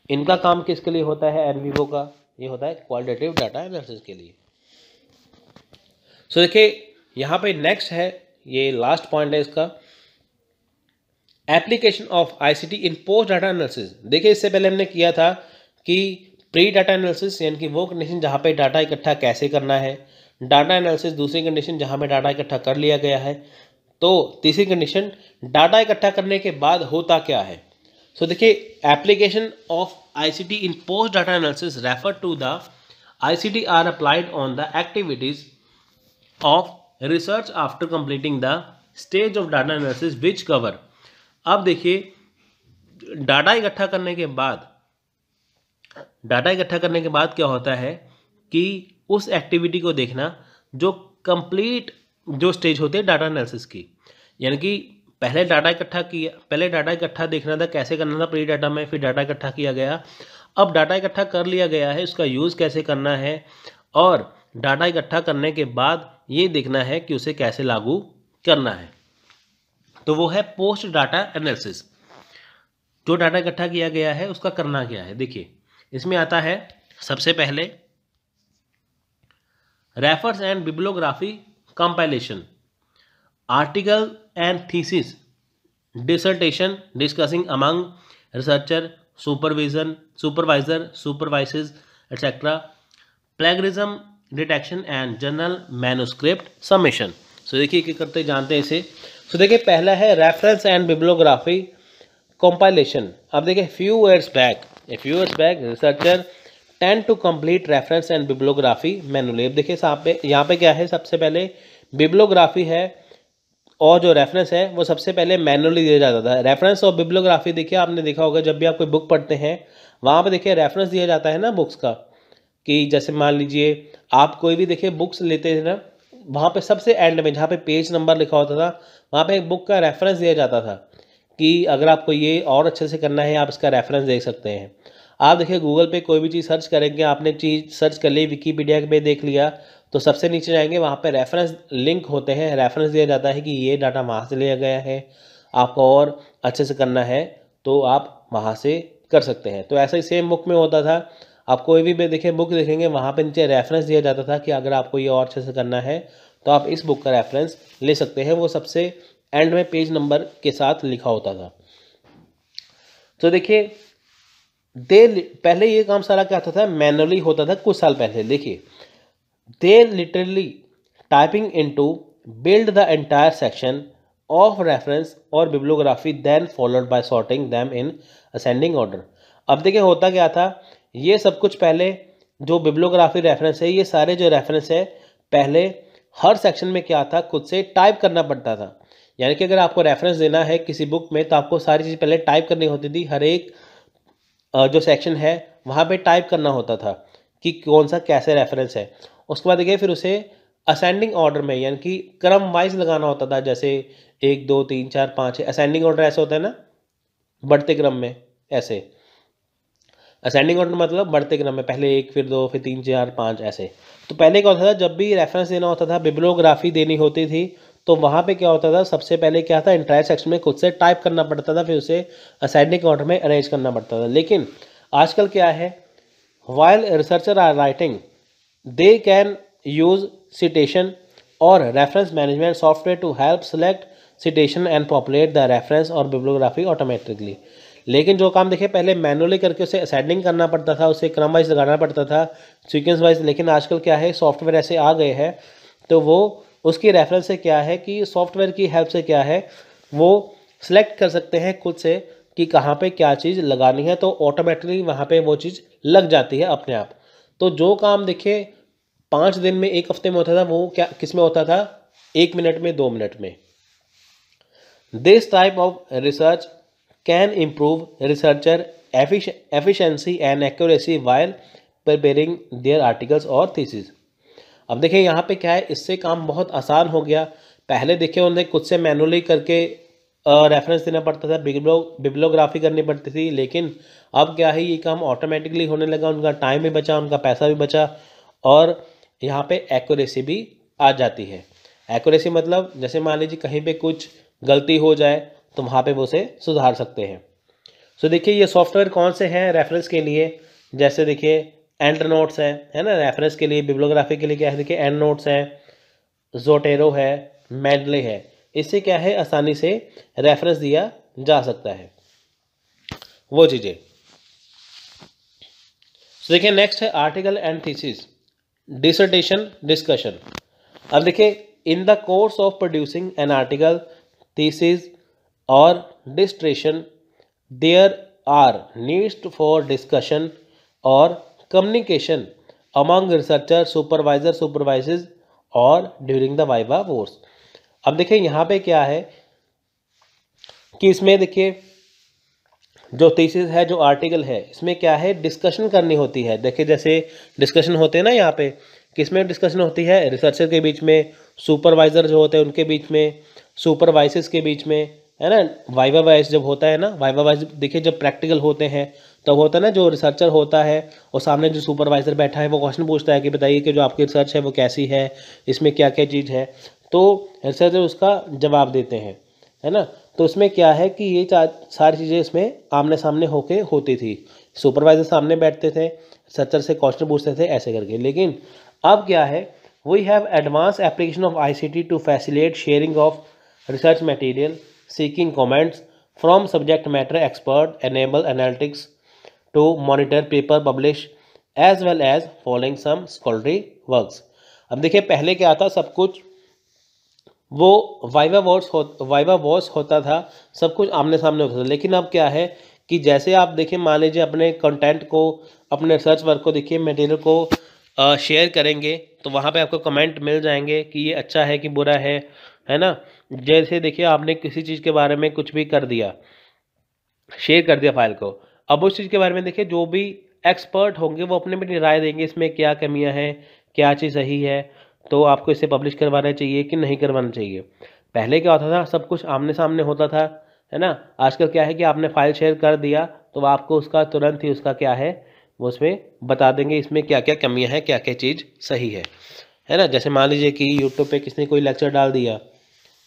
इनका काम किसके लिए होता है, NVivo का, ये होता है क्वालिटेटिव डाटा एनालिसिस के लिए। सो देखिए यहाँ पे नेक्स्ट है, ये लास्ट पॉइंट है इसका, application of ICT in post data analysis. देखिए इससे पहले हमने किया था कि प्री डाटा एनालिसिस यानी कि वो कंडीशन जहाँ पे डाटा इकट्ठा कैसे करना है, डाटा एनालिसिस दूसरी कंडीशन जहाँ पे डाटा इकट्ठा कर लिया गया है, तो तीसरी कंडीशन डाटा इकट्ठा करने के बाद होता क्या है। सो देखिए application of ICT in post data analysis refer to the ICT are applied on the activities of research after completing the stage of data analysis which cover. अब देखिए डाटा इकट्ठा करने के बाद क्या होता है कि उस एक्टिविटी को देखना जो कंप्लीट जो स्टेज होते हैं डाटा एनालिसिस की, यानी कि पहले डाटा इकट्ठा देखना था, कैसे करना था प्री डाटा में, फिर डाटा इकट्ठा किया गया। अब डाटा इकट्ठा कर लिया गया है, उसका यूज़ कैसे करना है, और डाटा इकट्ठा करने के बाद ये देखना है कि उसे कैसे लागू करना है। तो वो है पोस्ट डाटा एनालिसिस। जो डाटा इकट्ठा किया गया है उसका करना क्या है। देखिए इसमें आता है सबसे पहले refers and bibliography compilation, article and thesis, dissertation discussing among researcher, supervisors etcetera, plagiarism detection and journal manuscript submission. So देखिए क्या करते जानते हैं इसे। सो देखिए पहला है रेफरेंस एंड बिब्लियोग्राफी कंपाइलेशन। अब देखिए few years back researcher tend to complete reference and bibliography manually. अब देखिए यहाँ पे क्या है, सबसे पहले बिब्लियोग्राफी है और जो रेफरेंस है वो सबसे पहले मैनुअली दिया जाता था। रेफरेंस और बिब्लियोग्राफी देखिए आपने देखा होगा जब भी आप कोई बुक पढ़ते हैं वहाँ पे देखिए रेफरेंस दिया जाता है ना बुक्स का, कि जैसे मान लीजिए आप कोई भी देखिए बुक्स लेते थे ना, वहाँ पे सबसे एंड में जहाँ पे पेज नंबर लिखा होता था वहाँ पे एक बुक का रेफरेंस दिया जाता था कि अगर आपको ये और अच्छे से करना है आप इसका रेफरेंस देख सकते हैं। आप देखिए गूगल पे कोई भी चीज़ सर्च करेंगे, आपने चीज़ सर्च कर ली, विकीपीडिया पे देख लिया, तो सबसे नीचे जाएंगे वहाँ पे रेफरेंस लिंक होते हैं, रेफरेंस दिया जाता है कि ये डाटा वहाँ से लिया गया है, आपको और अच्छे से करना है तो आप वहाँ से कर सकते हैं। तो ऐसा ही सेम बुक में होता था, आप कोई भी देखिए बुक देखेंगे वहाँ पे नीचे रेफरेंस दिया जाता था कि अगर आपको ये और अच्छे से करना है तो आप इस बुक का रेफरेंस ले सकते हैं। वो सबसे एंड में पेज नंबर के साथ लिखा होता था। तो देखिए पहले ये काम सारा क्या होता था, मैनुअली होता था कुछ साल पहले। देखिए they literally typing into build the entire section of reference और bibliography then followed by sorting them in ascending order. अब देखिए होता क्या था, ये सब कुछ पहले जो बिब्लियोग्राफी रेफरेंस है, ये सारे जो रेफरेंस है पहले हर सेक्शन में क्या था, खुद से टाइप करना पड़ता था। यानी कि अगर आपको रेफरेंस देना है किसी बुक में तो आपको सारी चीज़ पहले टाइप करनी होती थी, हर एक जो सेक्शन है वहाँ पे टाइप करना होता था कि कौन सा कैसे रेफरेंस है। उसके बाद देखिए फिर उसे असेंडिंग ऑर्डर में यानी कि क्रम वाइज लगाना होता था, जैसे 1 2 3 4 5 असेंडिंग ऑर्डर ऐसे होता है ना, बढ़ते क्रम में ऐसे। असेंडिंग ऑर्डर मतलब बढ़ते क्रम में, पहले 1 फिर 2 फिर 3 4 5 ऐसे। तो पहले क्या होता था, जब भी रेफरेंस देना होता था, बिब्लियोग्राफी देनी होती थी, तो वहाँ पे क्या होता था, सबसे पहले क्या था, इंटायर सेक्शन में खुद से टाइप करना पड़ता था, फिर उसे असेंडिंग ऑर्डर में अरेंज करना पड़ता था। लेकिन आजकल क्या है, while researcher are writing they can use citation और reference management software to help select citation and populate the reference और बिब्लियोग्राफी ऑटोमेटिकली। लेकिन जो काम देखिए पहले मैनुअली करके उसे असेंडिंग करना पड़ता था, उसे क्रम वाइज लगाना पड़ता था, सीक्वेंस वाइज। लेकिन आजकल क्या है, सॉफ्टवेयर ऐसे आ गए हैं, तो वो उसकी रेफरेंस से क्या है कि सॉफ्टवेयर की हेल्प से क्या है, वो सिलेक्ट कर सकते हैं खुद से कि कहाँ पे क्या चीज़ लगानी है, तो ऑटोमेटिकली वहाँ पे वो चीज़ लग जाती है अपने आप। तो जो काम देखिए 5 दिन में 1 हफ्ते में होता था, वो क्या किस में होता था, 1 मिनट में 2 मिनट में। This type of research can improve researcher efficiency and accuracy while preparing their articles और thesis। अब देखिए यहाँ पे क्या है, इससे काम बहुत आसान हो गया। पहले देखिए उन्हें खुद से मैनुअली करके रेफरेंस देना पड़ता था, बिब्लियोग्राफी करनी पड़ती थी। लेकिन अब क्या है, ये काम ऑटोमेटिकली होने लगा, उनका टाइम भी बचा, उनका पैसा भी बचा, और यहाँ पे एक्यूरेसी भी आ जाती है। एक्यूरेसी मतलब जैसे मान लीजिए कहीं पे कुछ गलती हो जाए तो वहाँ पे वो उसे सुधार सकते हैं। सो देखिए ये सॉफ्टवेयर कौन से हैं रेफरेंस के लिए, जैसे देखिए एंड नोट्स है ना, रेफरेंस के लिए। बिब्लियोग्राफी के लिए क्या है, देखिए एंड नोट्स है, जोटेरो है, मेडले है। इससे क्या है, आसानी से रेफरेंस दिया जा सकता है, वो चीज़ें। तो देखिए नेक्स्ट है article and thesis, dissertation discussion. अब देखिए in the course of producing an article, thesis और dissertation there are needs for discussion or communication among researcher, supervisor, supervises और during the viva course। अब देखिए यहाँ पे क्या है कि इसमें देखिए जो थीसिस है, जो आर्टिकल है, इसमें क्या है, डिस्कशन करनी होती है। देखिए जैसे डिस्कशन होते हैं ना, यहाँ पे किसमें डिस्कशन होती है, रिसर्चर के बीच में, सुपरवाइजर जो होते हैं उनके बीच में, सुपरवाइजर्स के बीच में, है ना। वाइवा वाइस जब होता है ना, वाइवा वाइस देखिए जब प्रैक्टिकल होते हैं तब होता है ना, जो रिसर्चर होता है और सामने जो सुपरवाइजर बैठा है वो क्वेश्चन पूछता है कि बताइए कि जो आपकी रिसर्च है वो कैसी है, इसमें क्या क्या चीज़ है, तो रिसर्चर उसका जवाब देते हैं, है ना। तो उसमें क्या है कि ये सारी चीज़ें इसमें आमने सामने होके होती थी। सुपरवाइजर सामने बैठते थे, रिसर्चर से क्वेश्चन पूछते थे ऐसे करके। लेकिन अब क्या है, we have advance application of ICT to facilitate sharing of research material, seeking comments from subject matter expert, enable analytics to monitor paper publish as well as following some scholarly works। अब देखिए पहले क्या था, सब कुछ वो viva voice होता था, सब कुछ आमने सामने होता था। लेकिन अब क्या है कि जैसे आप देखिए, मान लीजिए अपने कंटेंट को, अपने रिसर्च वर्क को देखिए, मटेरियल को शेयर करेंगे तो वहाँ पे आपको कमेंट मिल जाएंगे कि ये अच्छा है कि बुरा है ना। जैसे देखिए आपने किसी चीज़ के बारे में कुछ भी कर दिया, शेयर कर दिया फाइल को, अब उस चीज़ के बारे में देखिए जो भी एक्सपर्ट होंगे वो अपने अपनी राय देंगे, इसमें क्या कमियां हैं, क्या चीज़ सही है, तो आपको इसे पब्लिश करवाना चाहिए कि नहीं करवाना चाहिए। पहले क्या होता था, सब कुछ आमने सामने होता था, है ना। आजकल क्या है कि आपने फाइल शेयर कर दिया तो आपको उसका तुरंत ही उसका क्या है, वो उसमें बता देंगे इसमें क्या क्या कमियाँ हैं, क्या क्या चीज़ सही है ना। जैसे मान लीजिए कि यूट्यूब पे किसी ने कोई लेक्चर डाल दिया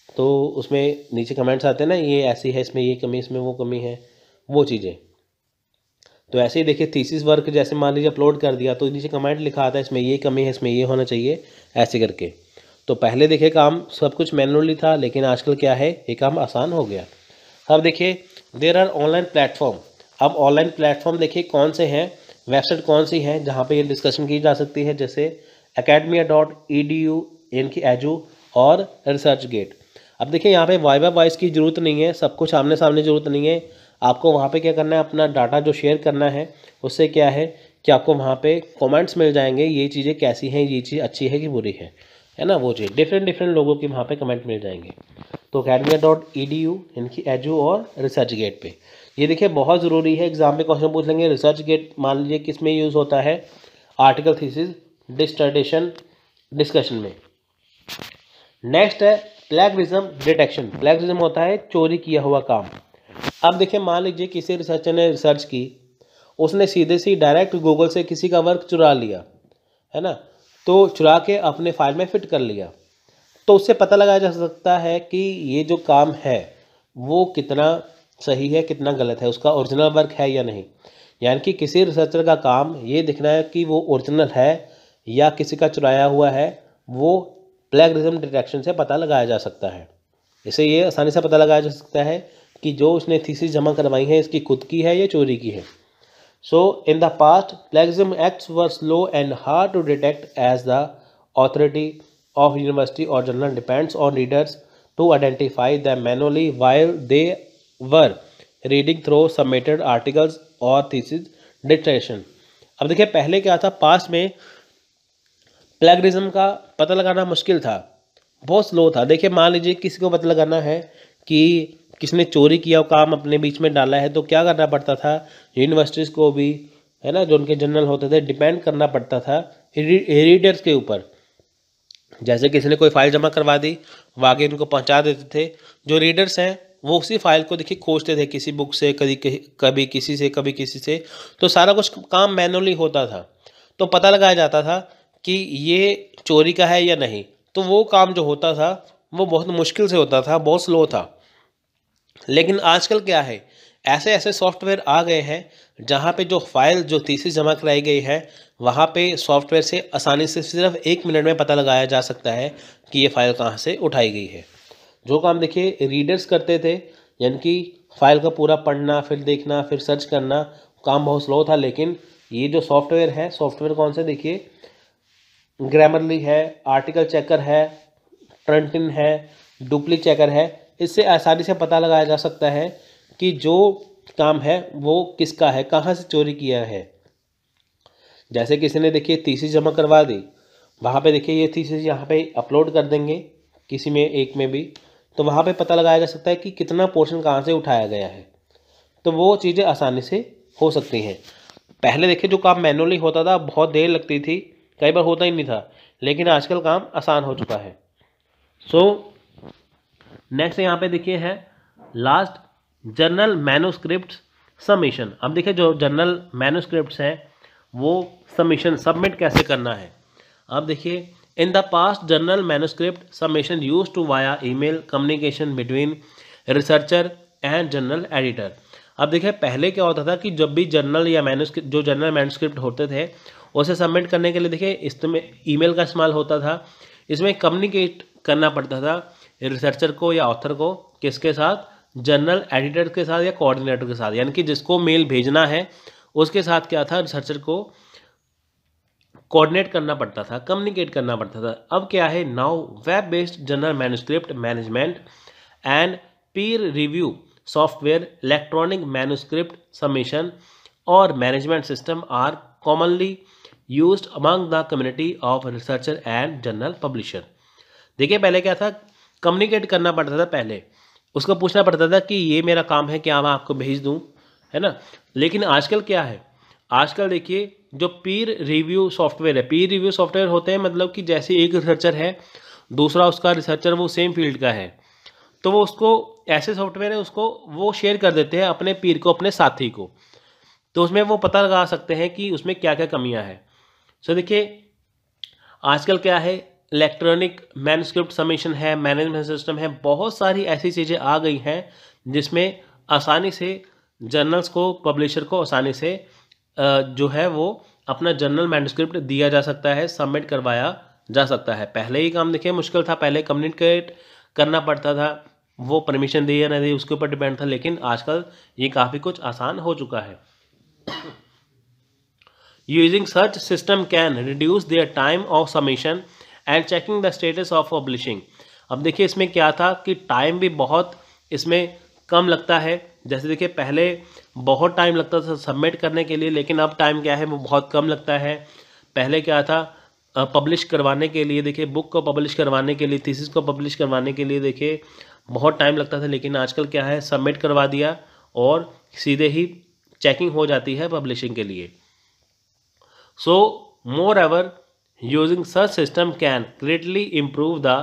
तो उसमें नीचे कमेंट्स आते हैं ना, ये ऐसी है, इसमें ये कमी, इसमें वो कमी है, वो चीज़ें। तो ऐसे ही देखिए थीसिस वर्क जैसे मान लीजिए अपलोड कर दिया तो नीचे कमेंट लिखा आता है, इसमें ये कमी है, इसमें ये होना चाहिए, ऐसे करके। तो पहले देखिए काम सब कुछ मैनुअली था, लेकिन आजकल क्या है, ये काम आसान हो गया। अब देखिए देयर आर ऑनलाइन प्लेटफॉर्म। अब ऑनलाइन प्लेटफॉर्म देखिए कौन से हैं, वेबसाइट कौन सी है जहाँ पे ये डिस्कशन की जा सकती है, जैसे academia.edu, इनकी एजू और रिसर्च गेट। अब देखिए यहाँ पे वाइवा वॉइस की ज़रूरत नहीं है, सब कुछ आमने सामने ज़रूरत नहीं है। आपको वहाँ पे क्या करना है, अपना डाटा जो शेयर करना है, उससे क्या है कि आपको वहाँ पे कमेंट्स मिल जाएंगे, ये चीज़ें कैसी हैं, ये चीज़ अच्छी है कि बुरी है ना, वो चीज़ डिफरेंट लोगों के वहाँ पे कमेंट मिल जाएंगे। तो academia.edu, इनकी एजू और रिसर्च गेट पे ये देखिए बहुत ज़रूरी है, एग्जाम में क्वेश्चन पूछ लेंगे। रिसर्च गेट मान लीजिए किस में यूज़ होता है, आर्टिकल थीसिस डिसर्टेशन डिस्कशन में। नेक्स्ट है प्लेगरिज्म डिटेक्शन, प्लेगरिज्म होता है चोरी किया हुआ काम। अब देखिए मान लीजिए किसी रिसर्चर ने रिसर्च की, उसने सीधे सी डायरेक्ट गूगल से किसी का वर्क चुरा लिया, है ना, तो चुरा के अपने फाइल में फिट कर लिया, तो उससे पता लगाया जा सकता है कि ये जो काम है वो कितना सही है कितना गलत है, उसका ओरिजिनल वर्क है या नहीं। यानी कि किसी रिसर्चर का काम ये देखना है कि वो ओरिजिनल है या किसी का चुराया हुआ है, वो प्लेगरिज्म डिटेक्शन से पता लगाया जा सकता है। इसे ये आसानी से पता लगाया जा सकता है कि जो उसने थीसिस जमा करवाई है इसकी खुद की है या चोरी की है। So in the past, plagiarism acts were slow and hard to detect as the authority of university or journal depends on readers to identify them manually while they were reading through submitted articles or thesis dissertation। अब देखिए पहले क्या था, past में plagiarism का पता लगाना मुश्किल था, बहुत स्लो था। देखिए मान लीजिए किसी को पता लगाना है कि किसने चोरी किया काम अपने बीच में डाला है, तो क्या करना पड़ता था, यूनिवर्सिटीज़ को भी, है ना, जो उनके जर्नल होते थे, डिपेंड करना पड़ता था रीडर्स के ऊपर। जैसे किसी ने कोई फाइल जमा करवा दी, वो आगे उनको पहुंचा देते थे। जो रीडर्स हैं वो उसी फाइल को देखिए खोजते थे, किसी बुक से, कभी किसी से, कभी किसी से, तो सारा कुछ काम मैनुअली होता था। तो पता लगाया जाता था कि ये चोरी का है या नहीं। तो वो काम जो होता था वो बहुत मुश्किल से होता था, बहुत स्लो था। लेकिन आजकल क्या है, ऐसे ऐसे सॉफ्टवेयर आ गए हैं जहाँ पे जो फाइल जो थीसिस जमा कराई गई है वहाँ पे सॉफ्टवेयर से आसानी से सिर्फ 1 मिनट में पता लगाया जा सकता है कि ये फाइल कहाँ से उठाई गई है। जो काम देखिए रीडर्स करते थे, यानी कि फाइल का पूरा पढ़ना, फिर देखना, फिर सर्च करना, काम बहुत स्लो था। लेकिन ये जो सॉफ्टवेयर है, सॉफ्टवेयर कौन से, देखिए ग्रामरली है, आर्टिकल चेकर है, ट्रंटिन है, डुप्ली चेकर है। इससे आसानी से पता लगाया जा सकता है कि जो काम है वो किसका है, कहाँ से चोरी किया है। जैसे किसी ने देखिए थीसिस जमा करवा दी, वहाँ पे देखिए ये थीसिस यहाँ पे अपलोड कर देंगे किसी में एक में भी, तो वहाँ पे पता लगाया जा सकता है कि कितना पोर्शन कहाँ से उठाया गया है। तो वो चीज़ें आसानी से हो सकती हैं। पहले देखिए जो काम मैनुअली होता था बहुत देर लगती थी, कई बार होता ही नहीं था, लेकिन आजकल काम आसान हो चुका है। सो नेक्स्ट यहाँ पे देखिए है लास्ट, जर्नल मैन्युस्क्रिप्ट सबमिशन। अब देखिए जो जर्नल मैन्युस्क्रिप्ट्स हैं वो सबमिशन सबमिट कैसे करना है। अब देखिए in the past journal manuscript submission used to via email communication between researcher and journal editor. अब देखिए पहले क्या होता था कि जब भी जर्नल या मैन्युस्क्रिप्ट, जो जर्नल मैन्युस्क्रिप्ट होते थे उसे सबमिट करने के लिए देखिए इसमें ईमेल का इस्तेमाल होता था। इसमें कम्युनिकेट करना पड़ता था रिसर्चर को या ऑथर को, किसके साथ, जर्नल एडिटर के साथ या कोऑर्डिनेटर के साथ। यानी कि जिसको मेल भेजना है उसके साथ क्या था, रिसर्चर को कोऑर्डिनेट करना पड़ता था, कम्युनिकेट करना पड़ता था। अब क्या है, now web based journal manuscript management and peer review software, electronic manuscript submission और management system are commonly used among the community of researcher and journal publisher. देखिए पहले क्या था, कम्युनिकेट करना पड़ता था, पहले उसको पूछना पड़ता था कि ये मेरा काम है, क्या मैं आपको भेज दूं, है ना। लेकिन आजकल क्या है, आजकल देखिए जो पीर रिव्यू सॉफ्टवेयर है, पीर रिव्यू सॉफ्टवेयर होते हैं मतलब कि जैसे एक रिसर्चर है, दूसरा उसका रिसर्चर वो सेम फील्ड का है, तो वो उसको, ऐसे सॉफ्टवेयर है उसको वो शेयर कर देते हैं अपने पीर को, अपने साथी को, तो उसमें वो पता लगा सकते हैं कि उसमें क्या क्या कमियां हैं। सो देखिए आजकल क्या है, इलेक्ट्रॉनिक मैन्युस्क्रिप्ट सबमिशन है, मैनेजमेंट सिस्टम है, बहुत सारी ऐसी चीज़ें आ गई हैं जिसमें आसानी से जर्नल्स को, पब्लिशर को आसानी से जो है वो अपना जर्नल मैन्युस्क्रिप्ट दिया जा सकता है, सबमिट करवाया जा सकता है। पहले ही काम देखिए मुश्किल था, पहले कम्युनिकेट करना पड़ता था, वो परमिशन दी या नहीं दी उसके ऊपर डिपेंड था। लेकिन आजकल ये काफ़ी कुछ आसान हो चुका है। Using such system can reduce their time of submission and checking the status of publishing। अब देखिए इसमें क्या था कि टाइम भी बहुत इसमें कम लगता है। जैसे देखिए पहले बहुत टाइम लगता था सबमिट करने के लिए, लेकिन अब टाइम क्या है वो बहुत कम लगता है। पहले क्या था, पब्लिश करवाने के लिए, देखिए बुक को पब्लिश करवाने के लिए, थीसिस को पब्लिश करवाने के लिए देखिए बहुत टाइम लगता था, लेकिन आजकल क्या है, सबमिट करवा दिया और सीधे ही चेकिंग हो जाती है पब्लिशिंग के लिए। So, moreover, using such system can greatly improve the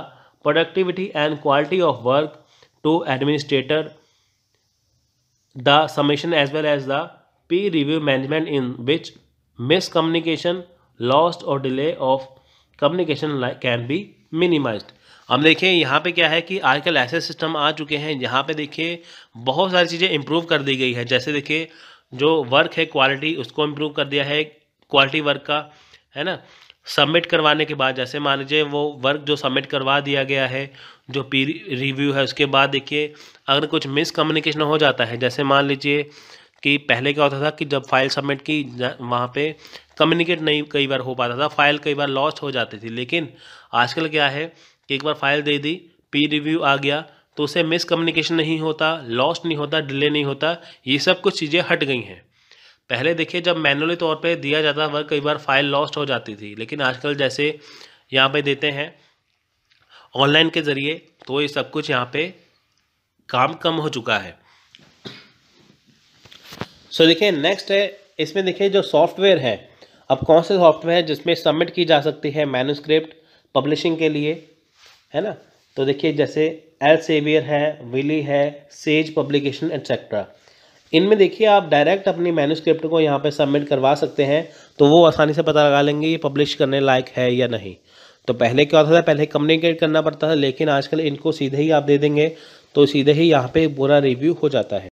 productivity and quality of work to administrator, the summation as well as the peer review management, in which miscommunication, lost or delay of communication can be minimized। हम देखिए यहाँ पे क्या है कि आजकल ऐसे system आ चुके हैं जहाँ पे देखिए बहुत सारी चीज़ें इम्प्रूव कर दी गई है। जैसे देखिए जो वर्क है क्वालिटी उसको इम्प्रूव कर दिया है, क्वालिटी वर्क का, है ना। सबमिट करवाने के बाद जैसे मान लीजिए वो वर्क जो सबमिट करवा दिया गया है, जो पीर रिव्यू है, उसके बाद देखिए अगर कुछ मिसकम्युनिकेशन हो जाता है, जैसे मान लीजिए कि पहले क्या होता था कि जब फाइल सबमिट की वहाँ पे कम्युनिकेट नहीं कई बार हो पाता था, फाइल कई बार लॉस्ट हो जाती थी। लेकिन आजकल क्या है कि एक बार फाइल दे दी, पीर रिव्यू आ गया तो उससे मिसकम्युनिकेशन नहीं होता, लॉस्ट नहीं होता, डिले नहीं होता, ये सब कुछ चीज़ें हट गई हैं। पहले देखिए जब मैनुअली तौर पे दिया जाता था कई बार फाइल लॉस्ट हो जाती थी, लेकिन आजकल जैसे यहाँ पे देते हैं ऑनलाइन के ज़रिए, तो ये सब कुछ यहाँ पे काम कम हो चुका है। सो देखिए नेक्स्ट है, इसमें देखिए जो सॉफ्टवेयर है, अब कौन से सॉफ्टवेयर है जिसमें सबमिट की जा सकती है मैन्युस्क्रिप्ट पब्लिशिंग के लिए, है ना। तो देखिए जैसे एल्सेवियर है, विली है, सेज पब्लिकेशन एटसेट्रा। इनमें देखिए आप डायरेक्ट अपनी मैन्युस्क्रिप्ट को यहाँ पे सबमिट करवा सकते हैं, तो वो आसानी से पता लगा लेंगे ये पब्लिश करने लायक है या नहीं। तो पहले क्या होता था, पहले कम्युनिकेट करना पड़ता था, लेकिन आजकल इनको सीधे ही आप दे देंगे तो सीधे ही यहाँ पे पूरा रिव्यू हो जाता है।